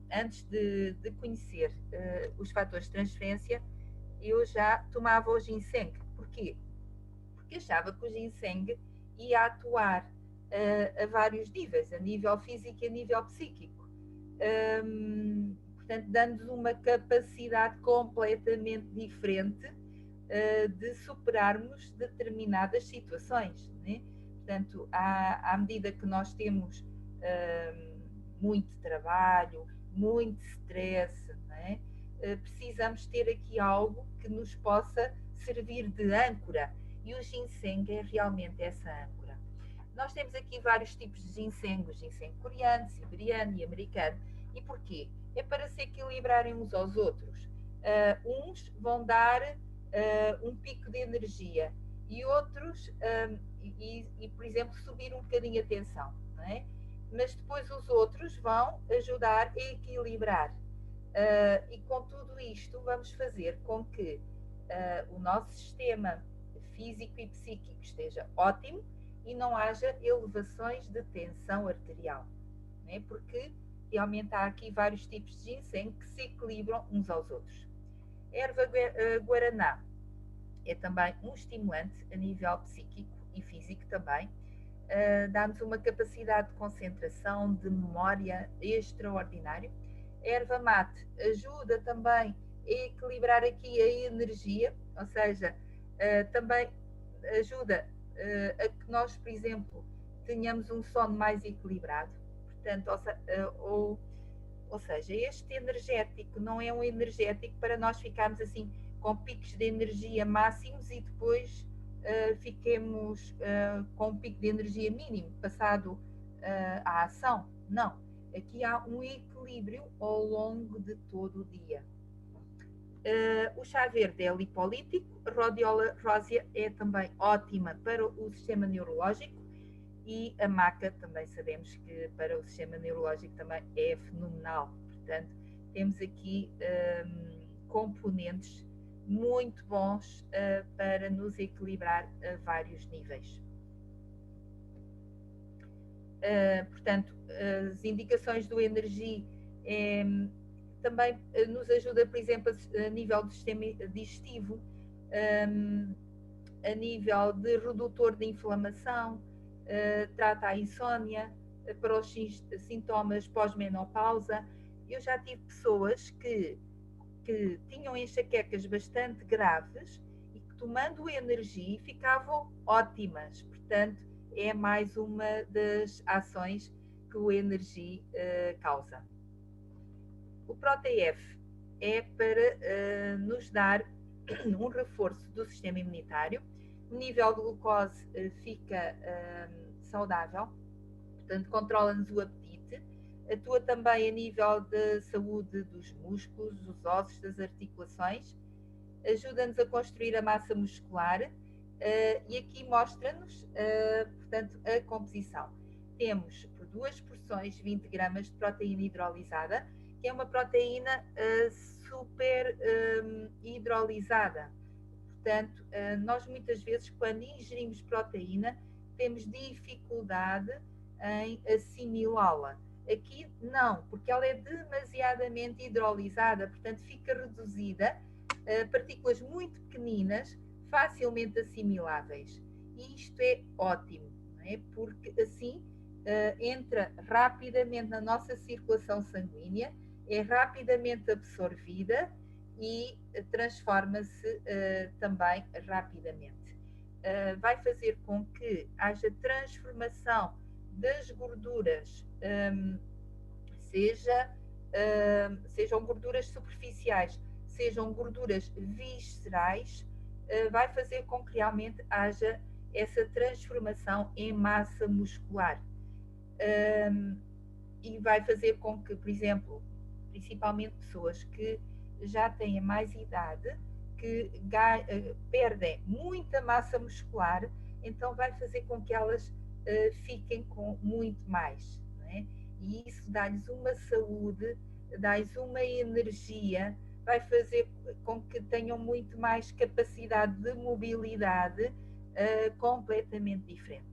Antes de conhecer os fatores de transferência, eu já tomava o ginseng. Porquê? Porque achava que o ginseng ia atuar a vários níveis, a nível físico e a nível psíquico. Portanto, dando-nos uma capacidade completamente diferente de superarmos determinadas situações. Né? Portanto, à medida que nós temos muito trabalho, muito stress, né? Precisamos ter aqui algo que nos possa servir de âncora, e o ginseng é realmente essa âncora. Nós temos aqui vários tipos de ginseng, o ginseng coreano, siberiano e americano. E porquê? É para se equilibrarem uns aos outros. Uns vão dar um pico de energia e outros, por exemplo, subir um bocadinho a tensão, não é? Mas depois os outros vão ajudar a equilibrar. E com tudo isto vamos fazer com que o nosso sistema físico e psíquico esteja ótimo e não haja elevações de tensão arterial, não é? Porque realmente há aqui vários tipos de ginseng que se equilibram uns aos outros. A erva guaraná é também um estimulante a nível psíquico e físico também. Dá-nos uma capacidade de concentração, de memória extraordinário. A erva mate ajuda também a equilibrar aqui a energia, ou seja, também ajuda a que nós, por exemplo, tenhamos um sono mais equilibrado. Portanto, ou seja, este energético não é um energético para nós ficarmos assim com picos de energia máximos e depois fiquemos com um pico de energia mínimo passado a ação. Não. Aqui há um equilíbrio ao longo de todo o dia. O chá verde é lipolítico, a rhodiola rósea é também ótima para o sistema neurológico e a maca também sabemos que para o sistema neurológico também é fenomenal. Portanto, temos aqui componentes muito bons para nos equilibrar a vários níveis. Portanto, as indicações do Energy também nos ajuda, por exemplo, a nível do sistema digestivo, a nível de redutor de inflamação, trata a insónia, para os sintomas pós-menopausa. Eu já tive pessoas que tinham enxaquecas bastante graves e que tomando o Energy ficavam ótimas. Portanto, é mais uma das ações que o Energy causa. O ProTF é para nos dar um reforço do sistema imunitário. O nível de glucose fica saudável, portanto, controla-nos o apetite. Atua também a nível de saúde dos músculos, dos ossos, das articulações. Ajuda-nos a construir a massa muscular. E aqui mostra-nos, portanto, a composição. Temos por 2 porções 20 gramas de proteína hidrolisada, que é uma proteína super hidrolisada. Portanto, nós muitas vezes, quando ingerimos proteína, temos dificuldade em assimilá-la. Aqui não, porque ela é demasiadamente hidrolisada, portanto fica reduzida a partículas muito pequeninas, facilmente assimiláveis. E isto é ótimo, não é? Porque assim entra rapidamente na nossa circulação sanguínea, é rapidamente absorvida e transforma-se também rapidamente. Vai fazer com que haja transformação das gorduras, sejam gorduras superficiais, sejam gorduras viscerais, vai fazer com que realmente haja essa transformação em massa muscular. E vai fazer com que, por exemplo, principalmente pessoas que já têm mais idade, que perdem muita massa muscular, então vai fazer com que elas fiquem com muito mais, não é? E isso dá-lhes uma saúde, dá-lhes uma energia, vai fazer com que tenham muito mais capacidade de mobilidade completamente diferente.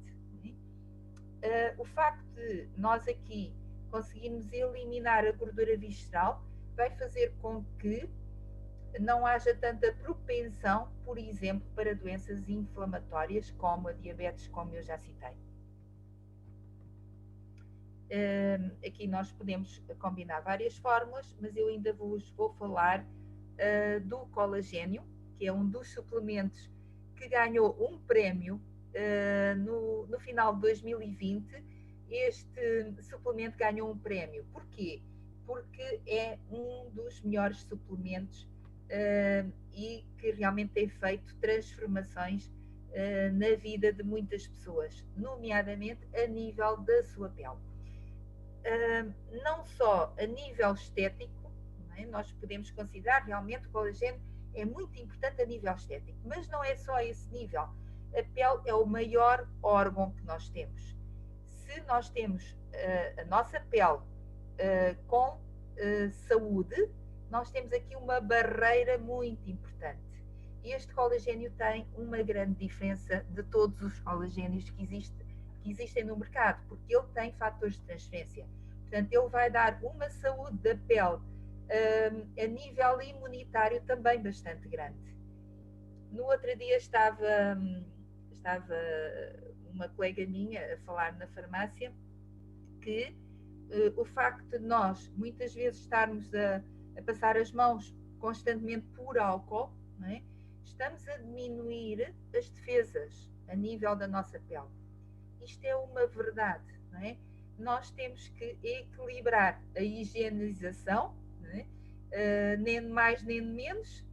O facto de nós aqui conseguirmos eliminar a gordura visceral vai fazer com que não haja tanta propensão, por exemplo, para doenças inflamatórias como a diabetes, como eu já citei. Aqui nós podemos combinar várias fórmulas, mas eu ainda vos vou falar do colagênio, que é um dos suplementos que ganhou um prémio no final de 2020. Este suplemento ganhou um prémio. Porquê? Porque é um dos melhores suplementos e que realmente tem feito transformações na vida de muitas pessoas, nomeadamente a nível da sua pele. Não só a nível estético, não é? Nós podemos considerar realmente o colagênio é muito importante a nível estético, mas não é só esse nível. A pele é o maior órgão que nós temos. Se nós temos a nossa pele com saúde, nós temos aqui uma barreira muito importante. E este colagênio tem uma grande diferença de todos os colagênios que existem no mercado, porque ele tem fatores de transferência. Portanto, ele vai dar uma saúde da pele a nível imunitário também bastante grande. No outro dia estava uma colega minha a falar na farmácia que o facto de nós muitas vezes estarmos a passar as mãos constantemente por álcool, não é? estamos a diminuir as defesas a nível da nossa pele. Isto é uma verdade, não é? Nós temos que equilibrar a higienização, não é? Nem mais nem menos,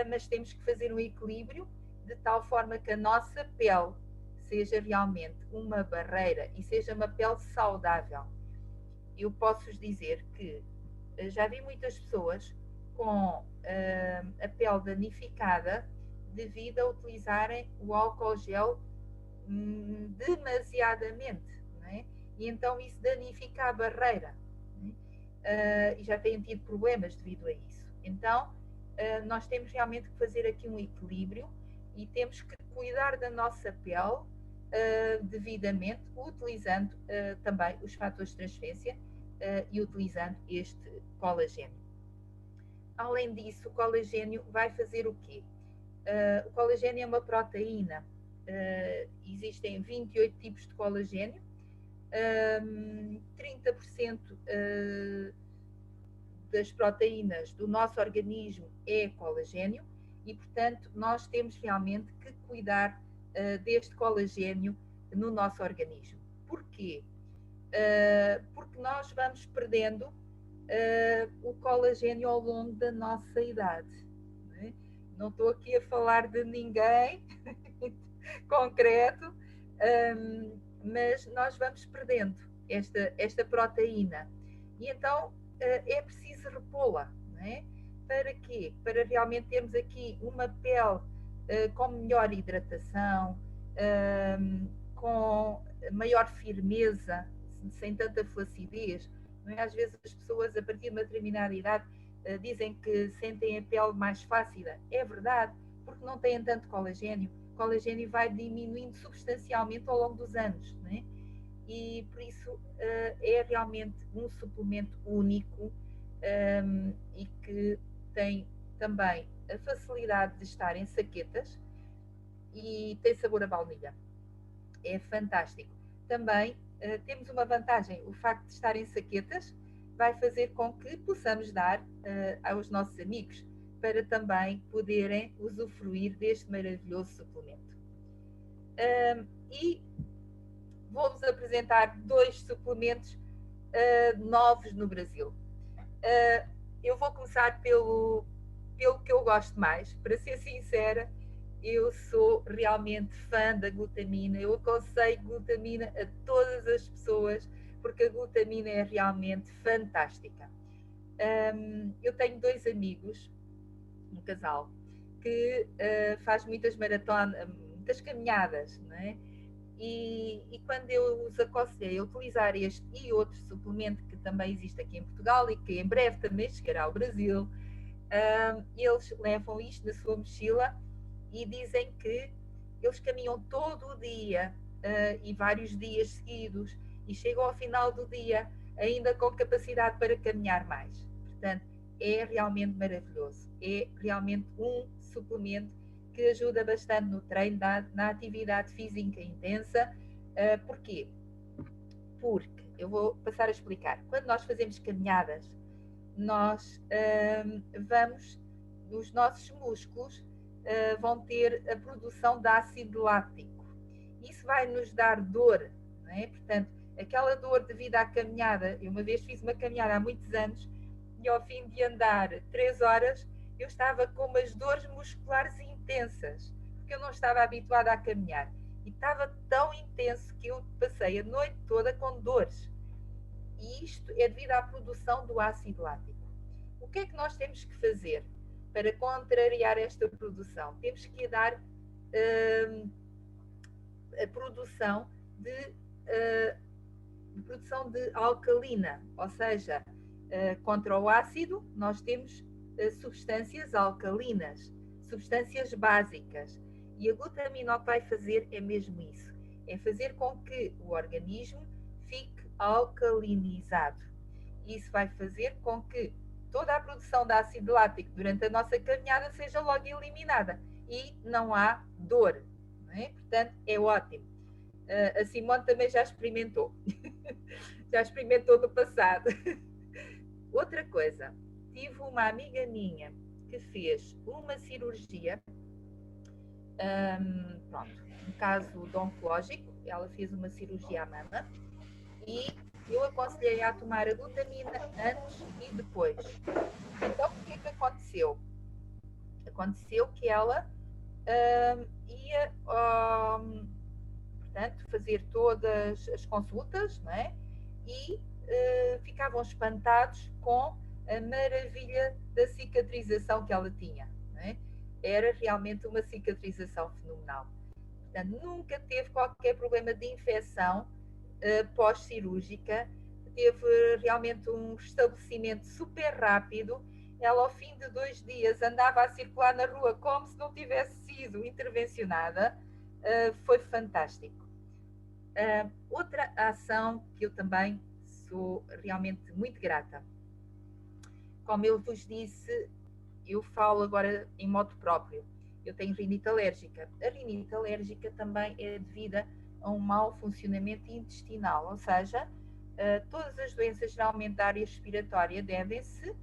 mas temos que fazer um equilíbrio de tal forma que a nossa pele seja realmente uma barreira e seja uma pele saudável. Eu posso-vos dizer que já vi muitas pessoas com a pele danificada devido a utilizarem o álcool gel demasiadamente, não é? E então isso danifica a barreira, não é? E já têm tido problemas devido a isso. Então nós temos realmente que fazer aqui um equilíbrio e temos que cuidar da nossa pele devidamente, utilizando também os fatores de transferência e utilizando este colagênio. Além disso, o colagênio vai fazer o quê? O colagênio é uma proteína. Existem 28 tipos de colagênio. 30% das proteínas do nosso organismo é colagênio e, portanto, nós temos realmente que cuidar deste colagênio no nosso organismo. Porquê? Porque nós vamos perdendo o colagênio ao longo da nossa idade. Não estou aqui a falar de ninguém concreto, mas nós vamos perdendo esta proteína. E então é preciso repô-la, não é? Para quê? Para realmente termos aqui uma pele com melhor hidratação, com maior firmeza, sem tanta flacidez. Não é? Às vezes as pessoas, a partir de uma determinada idade, dizem que sentem a pele mais flácida. É verdade, porque não têm tanto colagênio. O colagênio vai diminuindo substancialmente ao longo dos anos, não é? E por isso é realmente um suplemento único e que tem também a facilidade de estar em saquetas e tem sabor a baunilha. É fantástico. Também temos uma vantagem, o facto de estar em saquetas vai fazer com que possamos dar aos nossos amigos para também poderem usufruir deste maravilhoso suplemento. E vou-vos apresentar 2 suplementos novos no Brasil. Eu vou começar pelo que eu gosto mais. Para ser sincera, eu sou realmente fã da glutamina. Eu aconselho glutamina a todas as pessoas, porque a glutamina é realmente fantástica. Eu tenho 2 amigos, um casal, que faz muitas maratonas, muitas caminhadas, não é? E quando eu os aconselhei a utilizar este e outro suplemento que também existe aqui em Portugal e que em breve também chegará ao Brasil, eles levam isto na sua mochila e dizem que eles caminham todo o dia e vários dias seguidos e chegam ao final do dia ainda com capacidade para caminhar mais. Portanto, é realmente maravilhoso. É realmente um suplemento que ajuda bastante no treino, na atividade física intensa. Porquê? Porque, eu vou passar a explicar, quando nós fazemos caminhadas, nós os nossos músculos vão ter a produção de ácido lático. Isso vai nos dar dor, não é? Portanto, aquela dor devido à caminhada, eu uma vez fiz uma caminhada há muitos anos e ao fim de andar 3 horas, eu estava com umas dores musculares intensas, porque eu não estava habituada a caminhar. E estava tão intenso que eu passei a noite toda com dores. E isto é devido à produção do ácido lático. O que é que nós temos que fazer para contrariar esta produção? Temos que dar a produção de alcalina, ou seja, contra o ácido nós temos substâncias alcalinas, substâncias básicas. E a glutamina o que vai fazer é mesmo isso, é fazer com que o organismo fique alcalinizado. Isso vai fazer com que toda a produção de ácido lático durante a nossa caminhada seja logo eliminada e não há dor, não é? Portanto, é ótimo. A Simone também já experimentou, já experimentou no passado. Outra coisa, tive uma amiga minha que fez uma cirurgia Pronto, um caso de oncológico, ela fez uma cirurgia à mama e eu aconselhei a tomar a glutamina antes e depois. Então, o que é que aconteceu? Aconteceu que ela ia, portanto, fazer todas as consultas, não é? E ficavam espantados com a maravilha da cicatrização que ela tinha, não é? Era realmente uma cicatrização fenomenal. Portanto, nunca teve qualquer problema de infecção pós-cirúrgica, teve realmente um restabelecimento super rápido. Ela, ao fim de 2 dias, andava a circular na rua como se não tivesse sido intervencionada. Foi fantástico. Outra ação que eu também sou realmente muito grata. Como eu vos disse, eu falo agora em modo próprio. Eu tenho rinite alérgica. A rinite alérgica também é devida a um mau funcionamento intestinal, ou seja, todas as doenças geralmente da área respiratória devem-se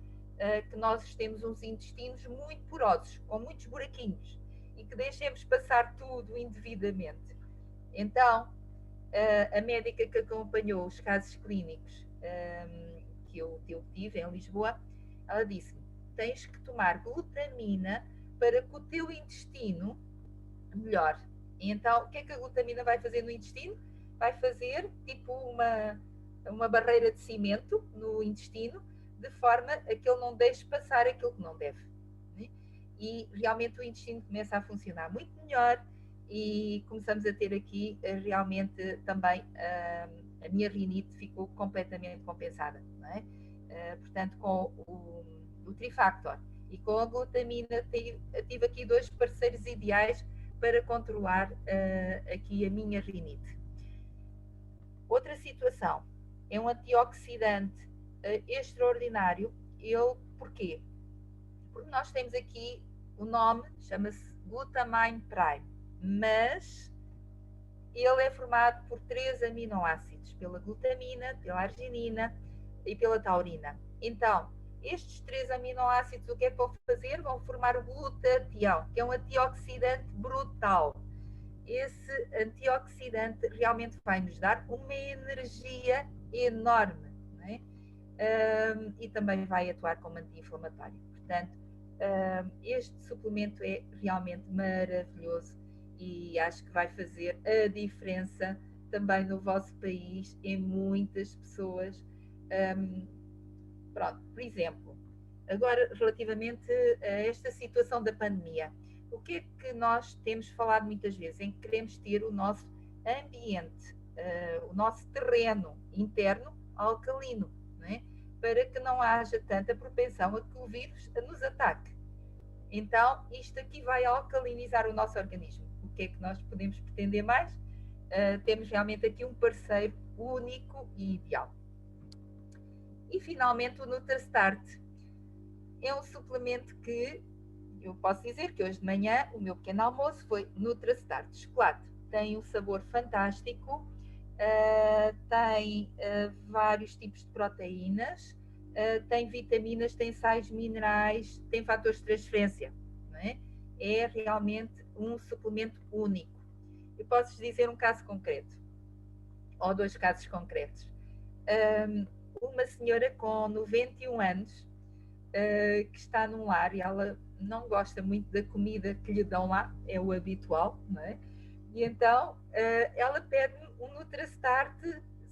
que nós temos uns intestinos muito porosos, com muitos buraquinhos, e que deixemos passar tudo indevidamente. Então, a médica que acompanhou os casos clínicos que eu tive em Lisboa, ela disse-me: tens que tomar glutamina para que o teu intestino melhore. E então, o que é que a glutamina vai fazer no intestino? Vai fazer tipo uma barreira de cimento no intestino, de forma a que ele não deixe passar aquilo que não deve. Né? E realmente o intestino começa a funcionar muito melhor e começamos a ter aqui realmente também a minha rinite ficou completamente compensada. Não é? Portanto, com o Trifactor e com a glutamina tive aqui 2 parceiros ideais para controlar aqui a minha rinite. Outra situação, é um antioxidante extraordinário. Porquê? Porque nós temos aqui, o nome chama-se Glutamine Prime, mas ele é formado por 3 aminoácidos, pela glutamina, pela arginina e pela taurina. Então, estes 3 aminoácidos, o que é que vão fazer? Vão formar o glutatião, que é um antioxidante brutal. Esse antioxidante realmente vai nos dar uma energia enorme, não é? E também vai atuar como anti-inflamatório. Portanto, este suplemento é realmente maravilhoso e acho que vai fazer a diferença também no vosso país, em muitas pessoas. Pronto, por exemplo, agora relativamente a esta situação da pandemia, o que é que nós temos falado muitas vezes? Em que queremos ter o nosso ambiente, o nosso terreno interno alcalino, não é? Para que não haja tanta propensão a que o vírus nos ataque. Então, isto aqui vai alcalinizar o nosso organismo. O que é que nós podemos pretender mais? Temos realmente aqui um parceiro único e ideal. E, finalmente, o NutraStart. É um suplemento que eu posso dizer que hoje de manhã o meu pequeno almoço foi NutraStart de chocolate. Tem um sabor fantástico, tem vários tipos de proteínas, tem vitaminas, tem sais minerais, tem fatores de transferência. Não é? É realmente um suplemento único. Eu posso dizer um caso concreto, ou 2 casos concretos. Uma senhora com 91 anos, que está num lar e ela não gosta muito da comida que lhe dão lá, é o habitual, não é? E então ela pede-me um NutraStart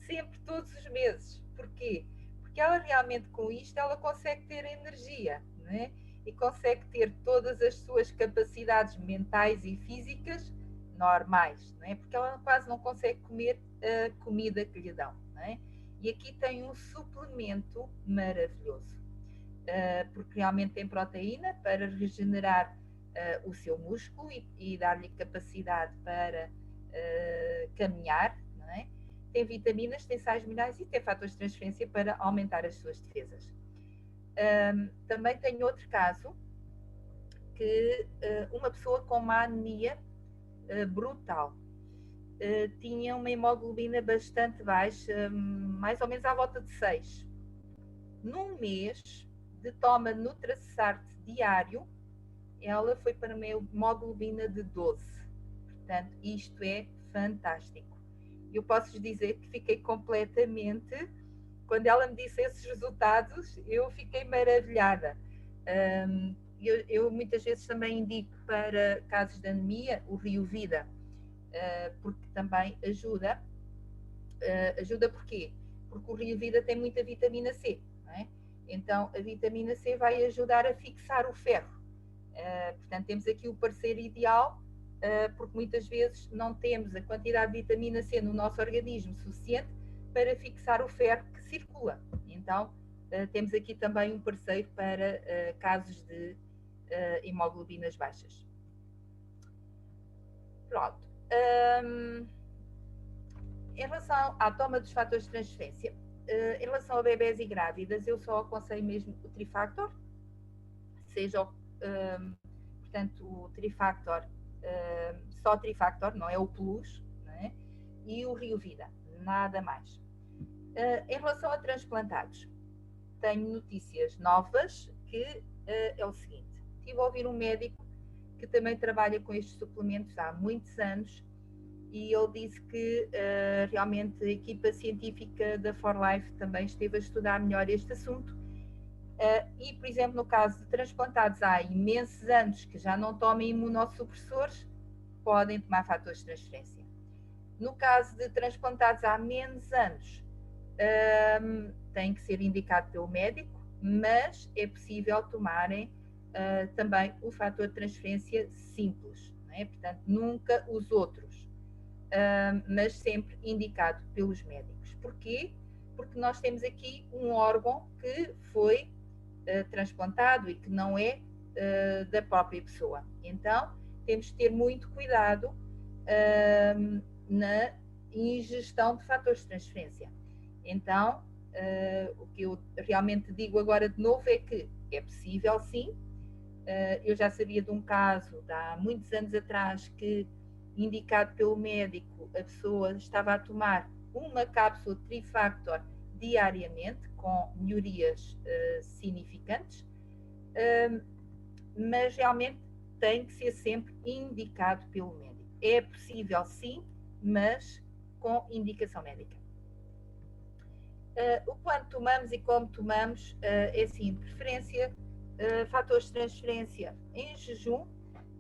sempre, todos os meses. Porquê? Porque ela realmente com isto ela consegue ter energia, não é? E consegue ter todas as suas capacidades mentais e físicas normais, não é? Porque ela quase não consegue comer a comida que lhe dão, não é? E aqui tem um suplemento maravilhoso. Porque realmente tem proteína para regenerar o seu músculo e dar-lhe capacidade para caminhar, não é? Tem vitaminas, tem sais minerais e tem fatores de transferência para aumentar as suas defesas. Também tem outro caso, que uma pessoa com uma anemia brutal, tinha uma hemoglobina bastante baixa, mais ou menos à volta de 6. Num mês de toma NutraStart diário, ela foi para uma hemoglobina de 12. Portanto, isto é fantástico. Eu posso dizer que fiquei completamente, quando ela me disse esses resultados, eu fiquei maravilhada. Eu muitas vezes também indico para casos de anemia o Rio Vida, porque também ajuda. Ajuda porquê? Porque o Rio Vida tem muita vitamina C, não é? Então a vitamina C vai ajudar a fixar o ferro. Portanto, temos aqui o parceiro ideal, porque muitas vezes não temos a quantidade de vitamina C no nosso organismo suficiente para fixar o ferro que circula. Então, temos aqui também um parceiro para casos de hemoglobinas baixas. Pronto. Em relação à toma dos fatores de transferência, em relação a bebés e grávidas, eu só aconselho mesmo o Trifactor, seja portanto, o Trifactor, só Trifactor, não é o Plus, não é? E o Rio Vida, nada mais. Em relação a transplantados, tenho notícias novas que é o seguinte: estive a ouvir um médico que também trabalha com estes suplementos há muitos anos e ele disse que realmente a equipa científica da For Life também esteve a estudar melhor este assunto. E, por exemplo, no caso de transplantados há imensos anos que já não tomam imunossupressores, podem tomar fatores de transferência. No caso de transplantados há menos anos, tem que ser indicado pelo médico, mas é possível tomarem também o fator de transferência simples, não é? Portanto, nunca os outros, mas sempre indicado pelos médicos. Porquê? Porque nós temos aqui um órgão que foi transplantado e que não é da própria pessoa. Então, temos de ter muito cuidado na ingestão de fatores de transferência. Então, o que eu realmente digo agora de novo é que é possível, sim. Eu já sabia de um caso de há muitos anos atrás que, indicado pelo médico, a pessoa estava a tomar uma cápsula de Trifactor diariamente, com melhorias significantes, mas realmente tem que ser sempre indicado pelo médico. É possível, sim, mas com indicação médica. O quanto tomamos e como tomamos é sim, de preferência, fatores de transferência em jejum.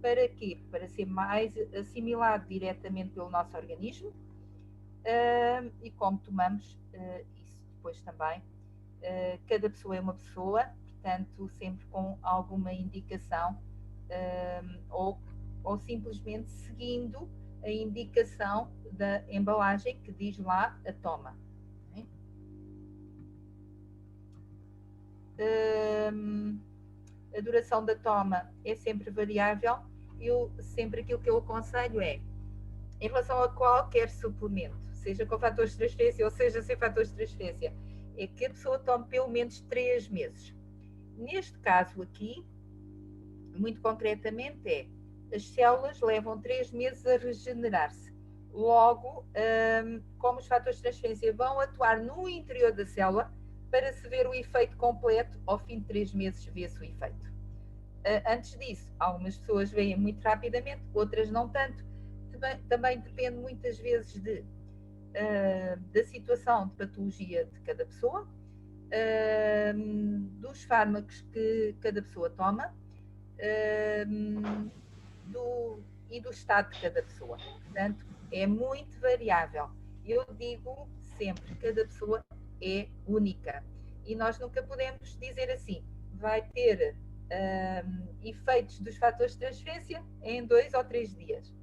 Para quê? Para ser mais assimilado diretamente pelo nosso organismo. E como tomamos, isso depois também, cada pessoa é uma pessoa, portanto, sempre com alguma indicação, ou simplesmente seguindo a indicação da embalagem que diz lá a toma. A duração da toma é sempre variável. Sempre aquilo que eu aconselho é, em relação a qualquer suplemento, seja com fatores de transferência ou seja sem fatores de transferência, é que a pessoa tome pelo menos 3 meses. Neste caso aqui, muito concretamente, as células levam 3 meses a regenerar-se. Logo, como os fatores de transferência vão atuar no interior da célula, para se ver o efeito completo, ao fim de 3 meses vê-se o efeito. Antes disso, algumas pessoas veem muito rapidamente, outras não tanto. Também depende muitas vezes da situação de patologia de cada pessoa, dos fármacos que cada pessoa toma e do estado de cada pessoa. Portanto, é muito variável. Eu digo sempre, cada pessoa é única e nós nunca podemos dizer assim, vai ter efeitos dos fatores de transferência em 2 ou 3 dias.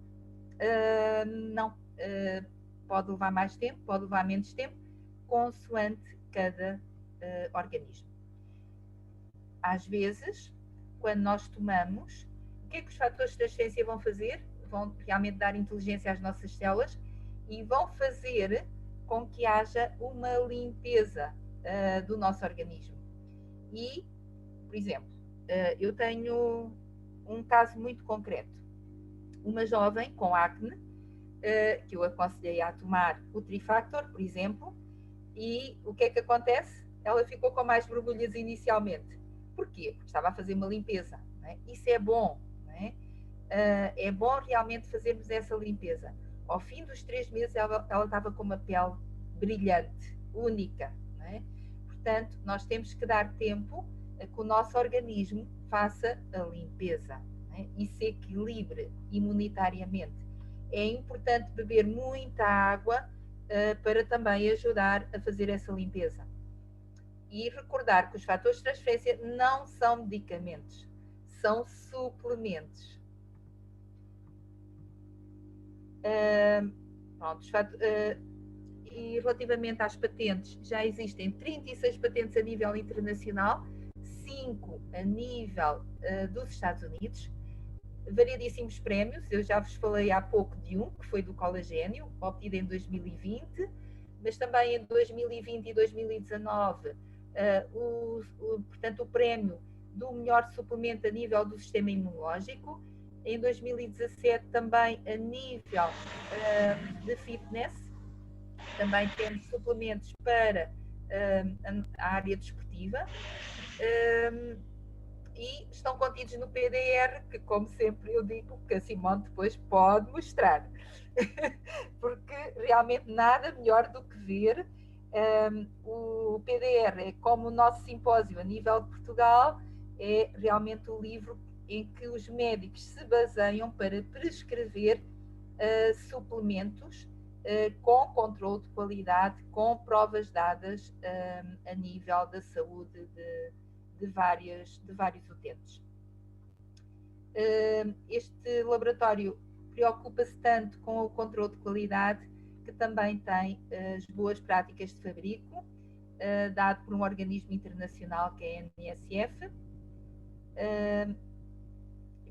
Não. Pode levar mais tempo, pode levar menos tempo, consoante cada organismo. Às vezes, quando nós tomamos, o que é que os fatores de transferência vão fazer? Vão realmente dar inteligência às nossas células e vão fazer com que haja uma limpeza do nosso organismo. E, por exemplo, eu tenho um caso muito concreto. Uma jovem com acne, que eu aconselhei a tomar o Trifactor, por exemplo, e o que é que acontece? Ela ficou com mais borbulhas inicialmente. Porquê? Porque estava a fazer uma limpeza. Não é? Isso é bom, é bom realmente fazermos essa limpeza. Ao fim dos 3 meses, ela estava com uma pele brilhante, única, não é? Portanto, nós temos que dar tempo a que o nosso organismo faça a limpeza, não é? E se equilibre imunitariamente. É importante beber muita água para também ajudar a fazer essa limpeza. E recordar que os fatores de transferência não são medicamentos, são suplementos. E relativamente às patentes, já existem 36 patentes a nível internacional, 5 a nível dos Estados Unidos, variedíssimos prémios. Eu já vos falei há pouco de um, que foi do colagênio, obtido em 2020, mas também em 2020 e 2019, portanto, o prémio do melhor suplemento a nível do sistema imunológico. Em 2017 também a nível de fitness, também temos suplementos para a área desportiva, e estão contidos no PDR, que, como sempre eu digo, que a Simone depois pode mostrar, porque realmente nada melhor do que ver. O PDR é como o nosso simpósio a nível de Portugal, é realmente o livro em que os médicos se baseiam para prescrever suplementos com controle de qualidade, com provas dadas a nível da saúde de vários utentes. Este laboratório preocupa-se tanto com o controle de qualidade que também tem as boas práticas de fabrico, dado por um organismo internacional que é a NSF.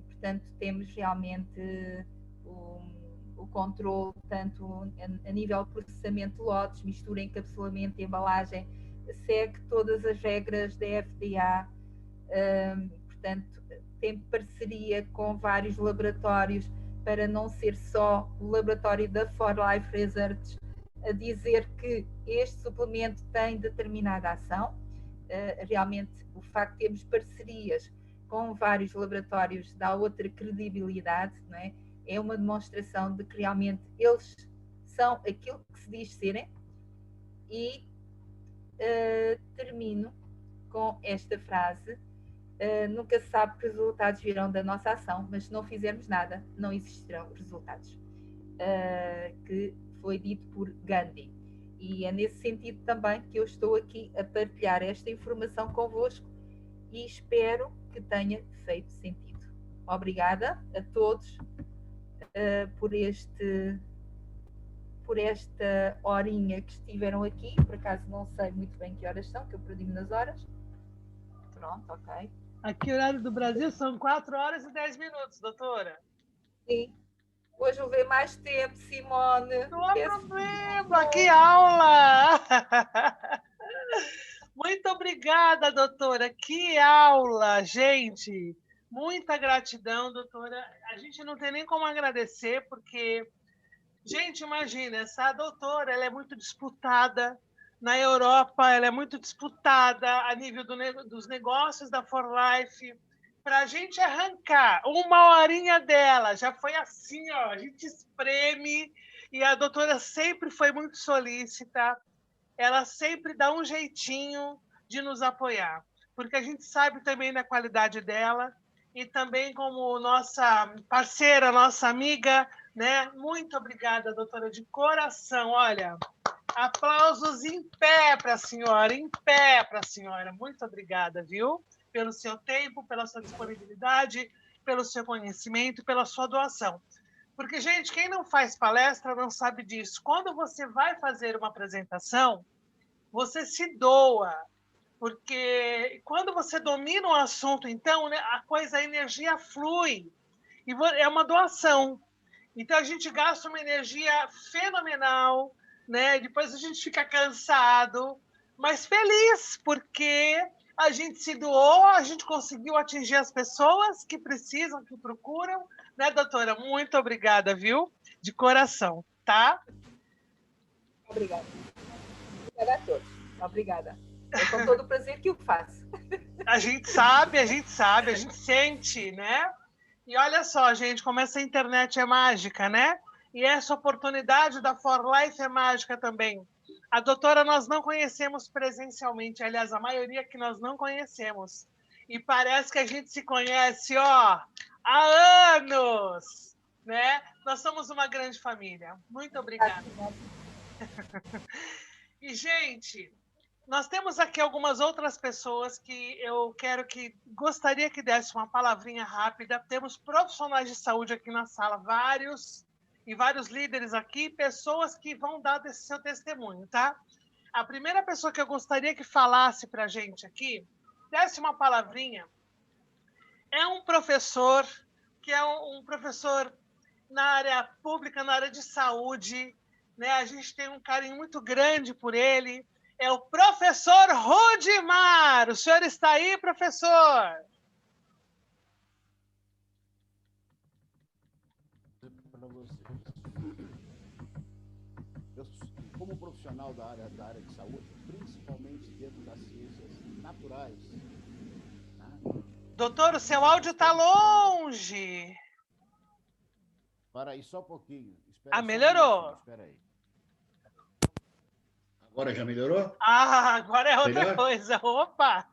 Portanto, temos realmente o controle, tanto a nível de processamento de lotes, mistura, encapsulamento, embalagem, segue todas as regras da FDA. Portanto, tem parceria com vários laboratórios para não ser só o laboratório da For Life Research a dizer que este suplemento tem determinada ação. Realmente, o facto de termos parcerias com vários laboratórios dá outra credibilidade, não é? É uma demonstração de que realmente eles são aquilo que se diz serem. E termino com esta frase: nunca se sabe que resultados virão da nossa ação, mas se não fizermos nada, não existirão resultados. Que foi dito por Gandhi. E é nesse sentido também que eu estou aqui a partilhar esta informação convosco e espero que tenha feito sentido. Obrigada a todos por esta horinha que estiveram aqui. Por acaso não sei muito bem que horas são, que eu perdi-me nas horas. Pronto, ok. Aqui o horário do Brasil são 4 horas e 10 minutos, doutora. Sim. Hoje vou ver mais tempo, Simone. Não há problema, que aula! Muito obrigada, doutora. Que aula, gente. Muita gratidão, doutora. A gente não tem nem como agradecer, porque, gente, imagina, essa doutora, ela é muito disputada na Europa, ela é muito disputada a nível dos negócios da For Life. Para a gente arrancar 1 horinha dela, já foi assim, ó, a gente espreme, e a doutora sempre foi muito solícita, ela sempre dá um jeitinho de nos apoiar, porque a gente sabe também da qualidade dela, e também como nossa parceira, nossa amiga, né? Muito obrigada, doutora, de coração. Olha, aplausos em pé para a senhora, em pé para a senhora. Muito obrigada, viu? Pelo seu tempo, pela sua disponibilidade, pelo seu conhecimento, pela sua doação. Porque, gente, quem não faz palestra não sabe disso. Quando você vai fazer uma apresentação, você se doa. Porque quando você domina um assunto, então, né, a energia flui. E é uma doação. Então, a gente gasta uma energia fenomenal, né? Depois a gente fica cansado, mas feliz, porque a gente se doou, a gente conseguiu atingir as pessoas que precisam, que procuram, né, doutora? Muito obrigada, viu? De coração, tá? Obrigada. Obrigada a todos. Obrigada. É com todo o prazer que eu faço. A gente sabe, a gente sente, né? E olha só, gente, como essa internet é mágica, né? E essa oportunidade da For Life é mágica também. A doutora nós não conhecemos presencialmente, aliás, a maioria que nós não conhecemos. E parece que a gente se conhece, ó, há anos, né? Nós somos uma grande família. Muito obrigada. E, gente, nós temos aqui algumas outras pessoas que gostaria que desse uma palavrinha rápida. Temos profissionais de saúde aqui na sala, vários líderes aqui, pessoas que vão dar esse seu testemunho, tá? A primeira pessoa que eu gostaria que falasse para a gente aqui, desse uma palavrinha, é um professor, que é um professor na área pública, na área de saúde, né? A gente tem um carinho muito grande por ele. É o professor Rudimar. O senhor está aí, professor? Para vocês. Eu, como profissional da área de saúde, principalmente dentro das ciências naturais. Né? Doutor, o seu áudio está longe. Para aí, só um pouquinho. Espera melhorou. Espera aí. Agora já melhorou? Agora é outra Melhor? coisa. Opa!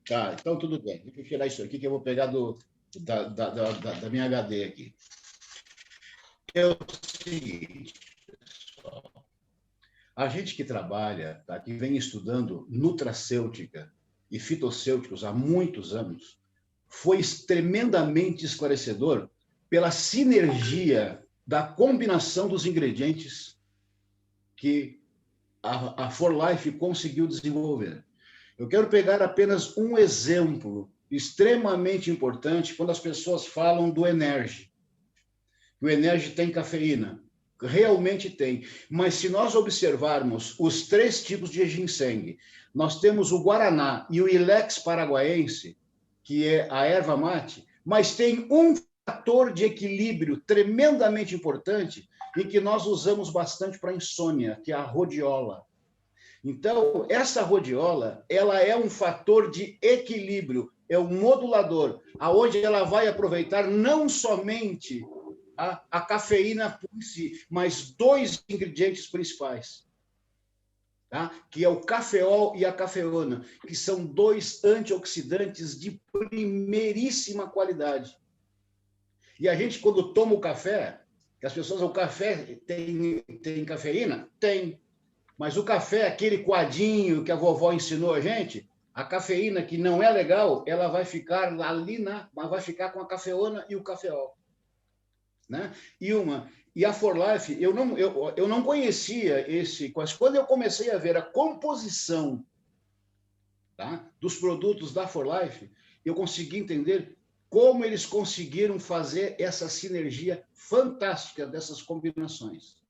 Tá, então tudo bem. Deixa eu tirar isso aqui que eu vou pegar da minha HD aqui. É o seguinte, pessoal. A gente que trabalha, tá, que vem estudando nutracêutica e fitossêuticos há muitos anos, foi tremendamente esclarecedor pela sinergia da combinação dos ingredientes que a For Life conseguiu desenvolver. Eu quero pegar apenas um exemplo extremamente importante quando as pessoas falam do Energy. O Energy tem cafeína. Realmente tem. Mas se nós observarmos os 3 tipos de ginseng, nós temos o Guaraná e o Ilex paraguaense, que é a erva mate, mas tem um fator de equilíbrio tremendamente importante e que nós usamos bastante para insônia, que é a rhodiola. Então, essa rhodiola, ela é um fator de equilíbrio, é um modulador, aonde ela vai aproveitar não somente a cafeína por si, mas 2 ingredientes principais, tá? Que é o cafeol e a cafeona, que são 2 antioxidantes de primeiríssima qualidade. E a gente, quando toma o café, que as pessoas, o café tem cafeína? Tem. Mas o café, aquele coadinho que a vovó ensinou a gente, a cafeína que não é legal, ela vai ficar ali mas vai ficar com a cafeona e o cafeol. Né? E a For Life, eu não conhecia esse, mas quando eu comecei a ver a composição, tá, dos produtos da For Life, eu consegui entender como eles conseguiram fazer essa sinergia fantástica dessas combinações.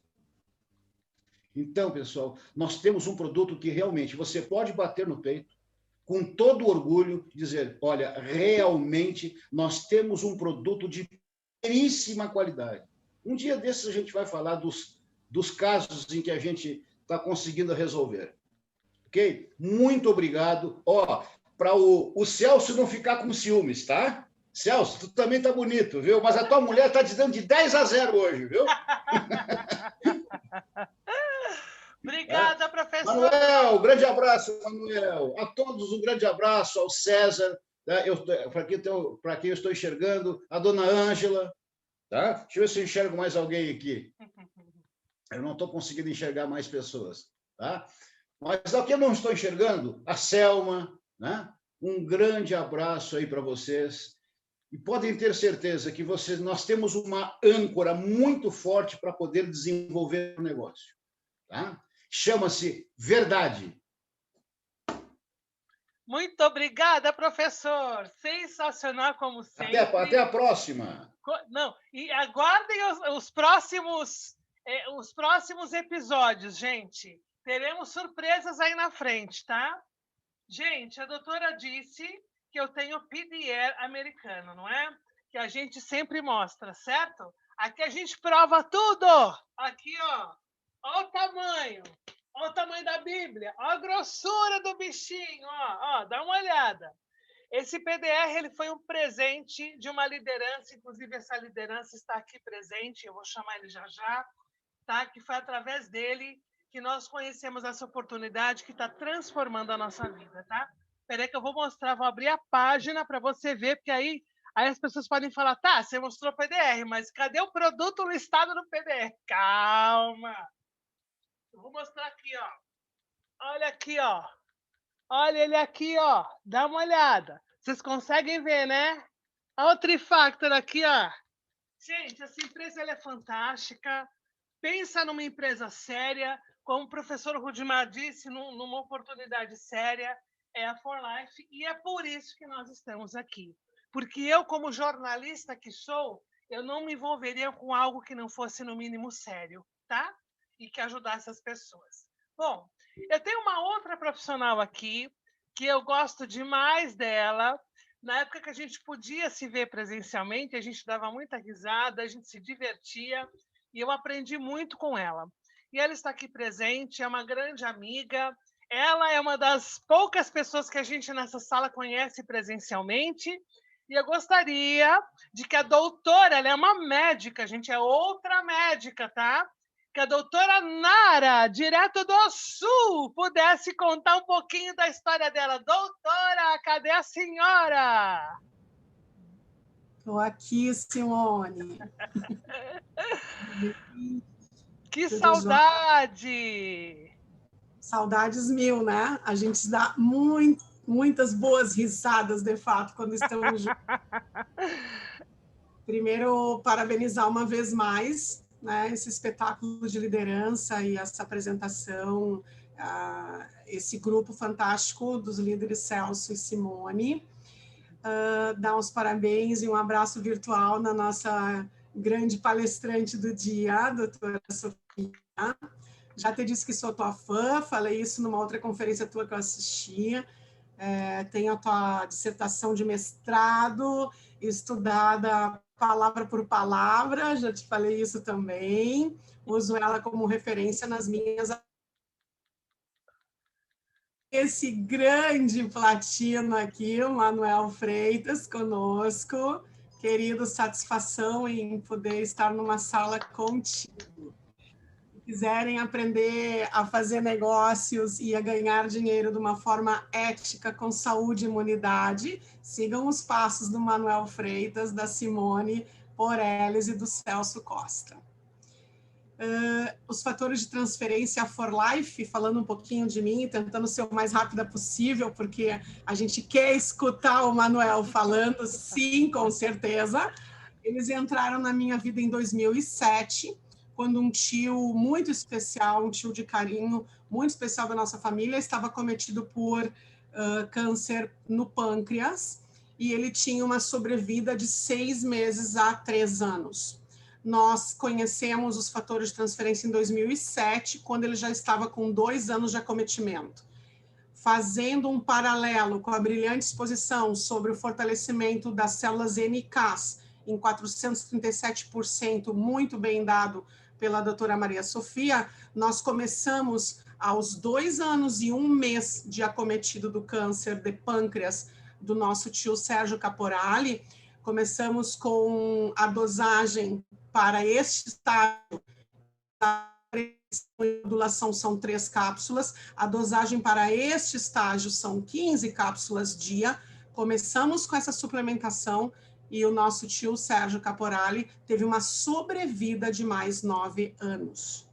Então, pessoal, nós temos um produto que realmente você pode bater no peito, com todo orgulho, dizer, olha, realmente nós temos um produto de primeiríssima qualidade. Um dia desses a gente vai falar dos casos em que a gente está conseguindo resolver. Ok? Muito obrigado. Para o Celso não ficar com ciúmes, tá? Celso, tu também tá bonito, viu? Mas a tua mulher tá te dando de 10-0 hoje, viu? Obrigada, professor. Manuel, grande abraço, Manuel. A todos um grande abraço, ao César, tá? Para quem eu estou enxergando, a dona Ângela. Tá? Deixa eu ver se eu enxergo mais alguém aqui. Eu não estou conseguindo enxergar mais pessoas. Tá? Mas aqui eu não estou enxergando, a Selma. Né? Um grande abraço aí para vocês. E podem ter certeza que nós temos uma âncora muito forte para poder desenvolver o negócio. Tá? Chama-se verdade. Muito obrigada, professor. Sensacional como sempre. Até a próxima. Não, e aguardem os próximos episódios, gente. Teremos surpresas aí na frente, tá? Gente, a doutora disse que eu tenho PDR americano, não é? Que a gente sempre mostra, certo? Aqui a gente prova tudo. Aqui, ó. Olha o tamanho. Olha o tamanho da Bíblia. Olha a grossura do bichinho. Ó, dá uma olhada. Esse PDR ele foi um presente de uma liderança, inclusive essa liderança está aqui presente, eu vou chamar ele já já, tá? Que foi através dele que nós conhecemos essa oportunidade que está transformando a nossa vida, tá? Espera que eu vou mostrar, vou abrir a página para você ver, porque aí as pessoas podem falar, tá, você mostrou o PDR, mas cadê o produto listado no PDR? Calma! Eu vou mostrar aqui, ó. Olha aqui, ó. Olha ele aqui, ó. Dá uma olhada. Vocês conseguem ver, né? Olha o Trifactor aqui, ó. Gente, essa empresa ela é fantástica. Pensa numa empresa séria. Como o professor Rudimar disse, numa oportunidade séria, é a For Life. E é por isso que nós estamos aqui. Porque eu, como jornalista que sou, eu não me envolveria com algo que não fosse, no mínimo, sério, tá? E que ajudasse as pessoas. Bom, eu tenho uma outra profissional aqui, que eu gosto demais dela. Na época que a gente podia se ver presencialmente, a gente dava muita risada, a gente se divertia, e eu aprendi muito com ela. E ela está aqui presente, é uma grande amiga. Ela é uma das poucas pessoas que a gente nessa sala conhece presencialmente. E eu gostaria de que a doutora, ela é uma médica, gente, é outra médica, tá? Que a doutora Nara, direto do Sul, pudesse contar um pouquinho da história dela. Doutora, cadê a senhora? Estou aqui, Simone. Que saudade! Saudades mil, né? A gente dá muitas boas risadas, de fato, quando estamos juntos. Primeiro, parabenizar uma vez mais, né, esse espetáculo de liderança e essa apresentação, esse grupo fantástico dos líderes Celso e Simone. Dar os parabéns e um abraço virtual na nossa grande palestrante do dia, a doutora Sofia. Já te disse que sou tua fã, falei isso numa outra conferência tua que eu assistia. Tenho a tua dissertação de mestrado, estudada palavra por palavra, já te falei isso também. Uso ela como referência nas minhas. Esse grande platino aqui, o Manuel Freitas, conosco. Querido, satisfação em poder estar numa sala contigo. Se quiserem aprender a fazer negócios e a ganhar dinheiro de uma forma ética, com saúde e imunidade, sigam os passos do Manuel Freitas, da Simone Poreles e do Celso Costa. Os fatores de transferência For Life, falando um pouquinho de mim, tentando ser o mais rápida possível, porque a gente quer escutar o Manuel falando, sim, com certeza. Eles entraram na minha vida em 2007, quando um tio muito especial, um tio de carinho muito especial da nossa família, estava cometido por câncer no pâncreas, e ele tinha uma sobrevida de 6 meses a 3 anos. Nós conhecemos os fatores de transferência em 2007, quando ele já estava com 2 anos de acometimento. Fazendo um paralelo com a brilhante exposição sobre o fortalecimento das células NKs em 437%, muito bem dado pela doutora Maria Sofia, nós começamos aos 2 anos e 1 mês de acometido do câncer de pâncreas do nosso tio Sérgio Caporali. Começamos com a dosagem para este estágio, a modulação são 3 cápsulas, a dosagem para este estágio são 15 cápsulas dia. Começamos com essa suplementação e o nosso tio Sérgio Caporali teve uma sobrevida de mais 9 anos.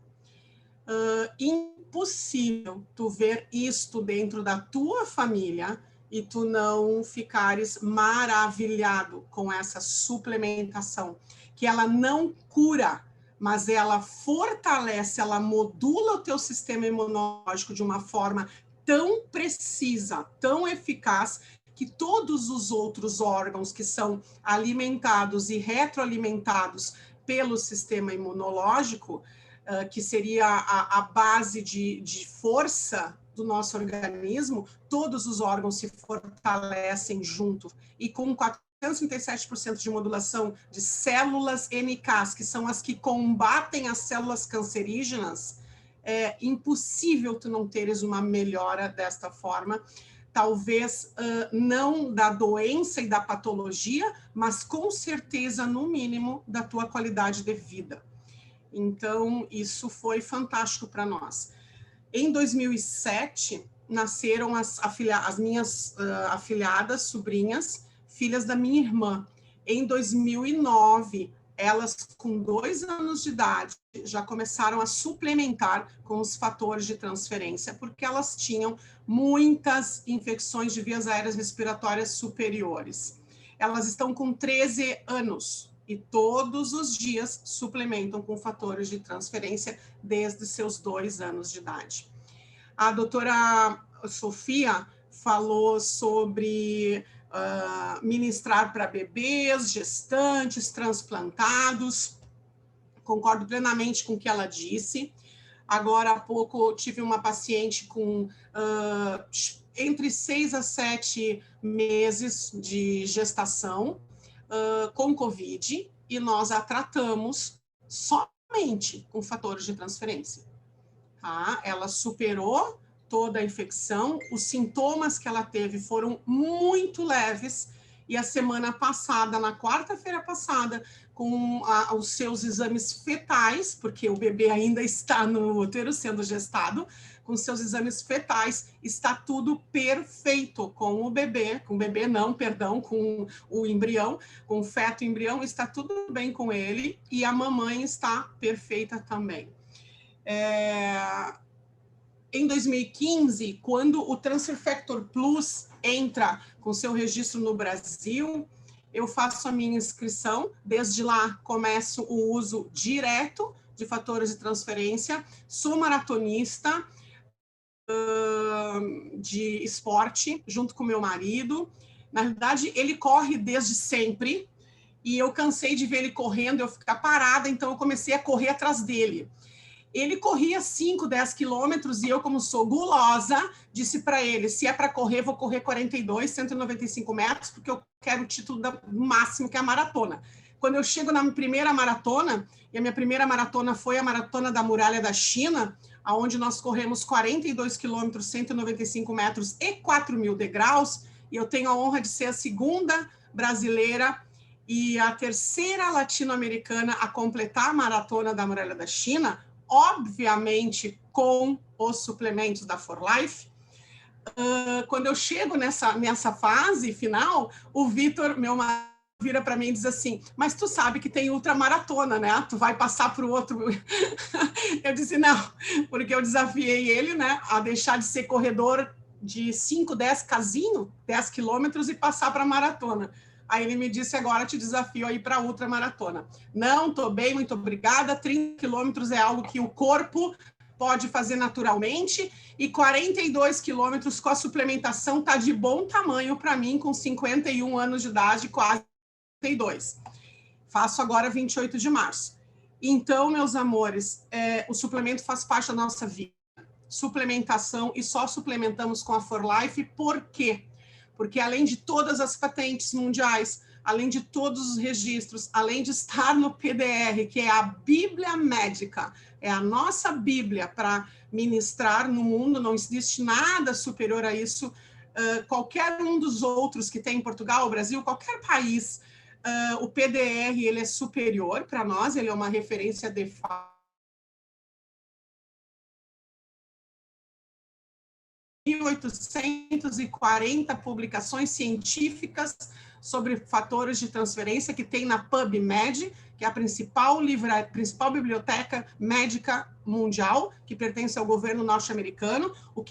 Impossível tu ver isto dentro da tua família e tu não ficares maravilhado com essa suplementação, que ela não cura, mas ela fortalece, ela modula o teu sistema imunológico de uma forma tão precisa, tão eficaz, que todos os outros órgãos que são alimentados e retroalimentados pelo sistema imunológico, que seria a base de força do nosso organismo, todos os órgãos se fortalecem junto. E com 437% de modulação de células NKs, que são as que combatem as células cancerígenas, é impossível tu não teres uma melhora desta forma. talvez não da doença e da patologia, mas com certeza, no mínimo, da tua qualidade de vida. Então, isso foi fantástico para nós. Em 2007, nasceram as minhas afilhadas, sobrinhas, filhas da minha irmã. Em 2009, elas com 2 anos de idade já começaram a suplementar com os fatores de transferência, porque elas tinham muitas infecções de vias aéreas respiratórias superiores. Elas estão com 13 anos e todos os dias suplementam com fatores de transferência desde seus 2 anos de idade. A doutora Sofia falou sobre ministrar para bebês, gestantes, transplantados. Concordo plenamente com o que ela disse. Agora há pouco tive uma paciente com entre 6 a 7 meses de gestação com Covid, e nós a tratamos somente com fatores de transferência. Tá? Ela superou toda a infecção, os sintomas que ela teve foram muito leves, e a semana passada, na quarta-feira passada, com os seus exames fetais, porque o bebê ainda está no útero sendo gestado, com seus exames fetais, está tudo perfeito com o bebê, com o embrião, com o feto e embrião, está tudo bem com ele, e a mamãe está perfeita também. Em 2015, quando o Transfer Factor Plus entra com seu registro no Brasil, eu faço a minha inscrição, desde lá começo o uso direto de fatores de transferência, sou maratonista de esporte, junto com meu marido. Na verdade, ele corre desde sempre, e eu cansei de ver ele correndo, eu ficar parada, então eu comecei a correr atrás dele. Ele corria 5, 10 quilômetros, e eu, como sou gulosa, disse para ele, se é para correr, vou correr 42, 195 metros, porque eu quero o título máximo, que é a maratona. Quando eu chego na primeira maratona, e a minha primeira maratona foi a Maratona da Muralha da China, onde nós corremos 42 quilômetros, 195 metros e 4.000 degraus, e eu tenho a honra de ser a segunda brasileira e a terceira latino-americana a completar a Maratona da Muralha da China, obviamente com os suplementos da For Life. Quando eu chego nessa fase final, o Vitor, meu marido, vira para mim e diz assim, mas tu sabe que tem ultramaratona, né? Tu vai passar para o outro. Eu disse, não, porque eu desafiei ele, né, a deixar de ser corredor de 5, 10 casinho, 10 quilômetros, e passar para a maratona. Aí ele me disse, agora te desafio a ir para a ultramaratona. Não, estou bem, muito obrigada. 30 quilômetros é algo que o corpo pode fazer naturalmente, e 42 quilômetros com a suplementação está de bom tamanho para mim, com 51 anos de idade, quase 52. Faço agora 28 de março. Então, meus amores, o suplemento faz parte da nossa vida. Suplementação, e só suplementamos com a For Life. Por quê? Porque além de todas as patentes mundiais, além de todos os registros, além de estar no PDR, que é a Bíblia Médica, é a nossa Bíblia para ministrar no mundo, não existe nada superior a isso. Qualquer um dos outros que tem em Portugal, Brasil, qualquer país, o PDR ele é superior para nós, ele é uma referência de fato. 1.840 publicações científicas sobre fatores de transferência que tem na PubMed, que é a principal biblioteca médica mundial, que pertence ao governo norte-americano. O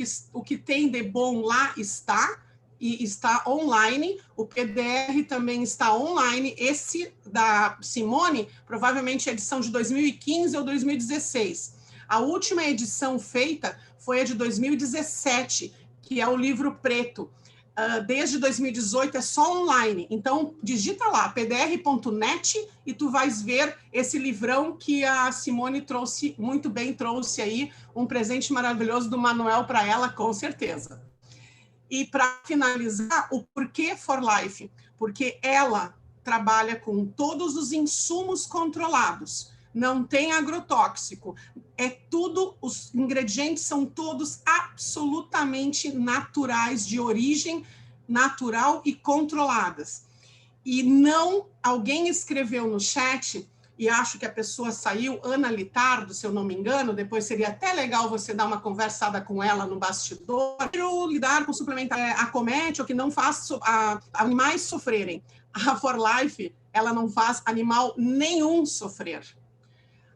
que tem de bom lá está, e está online. O PDR também está online. Esse da Simone, provavelmente é edição de 2015 ou 2016. A última edição feita foi a de 2017, que é o livro preto. Desde 2018 é só online. Então, digita lá, pdr.net, e tu vais ver esse livrão que a Simone trouxe, muito bem trouxe aí, um presente maravilhoso do Manuel para ela, com certeza. E para finalizar, o porquê For Life? Porque ela trabalha com todos os insumos controlados, não tem agrotóxico, os ingredientes são todos absolutamente naturais, de origem natural e controladas. E não, alguém escreveu no chat, e acho que a pessoa saiu, Ana Litardo, se eu não me engano, depois seria até legal você dar uma conversada com ela no bastidor, lidar com suplementar, acomete ou que não faz animais sofrerem. A For Life, ela não faz animal nenhum sofrer.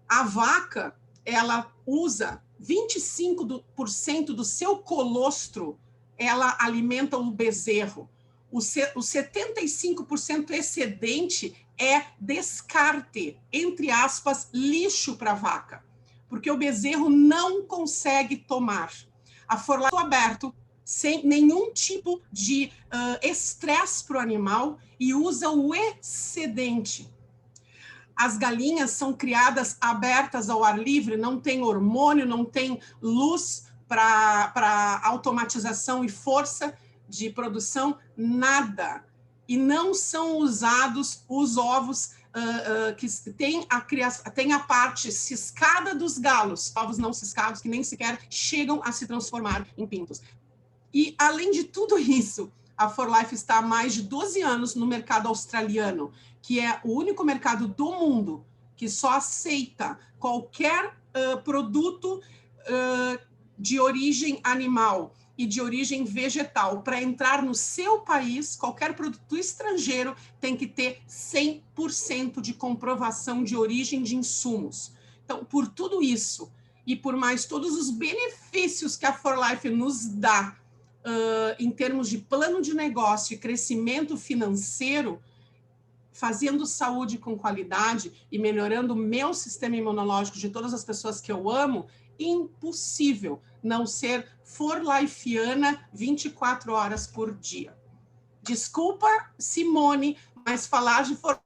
A vaca, ela usa 25% do seu colostro, ela alimenta o bezerro. O 75% excedente é descarte, entre aspas, lixo para a vaca, porque o bezerro não consegue tomar. A For Life aberto, sem nenhum tipo de estresse para o animal, e usa o excedente. As galinhas são criadas abertas ao ar livre, não tem hormônio, não tem luz para automatização e força de produção, nada. E não são usados os ovos que tem a parte ciscada dos galos, ovos não ciscados que nem sequer chegam a se transformar em pintos. E, além de tudo isso, a For Life está há mais de 12 anos no mercado australiano, que é o único mercado do mundo que só aceita qualquer produto de origem animal e de origem vegetal. Para entrar no seu país, qualquer produto estrangeiro tem que ter 100% de comprovação de origem de insumos. Então, por tudo isso e por mais todos os benefícios que a For Life nos dá em termos de plano de negócio e crescimento financeiro, fazendo saúde com qualidade e melhorando o meu sistema imunológico de todas as pessoas que eu amo, impossível não ser forlifeana 24 horas por dia. Desculpa, Simone, mas falar de For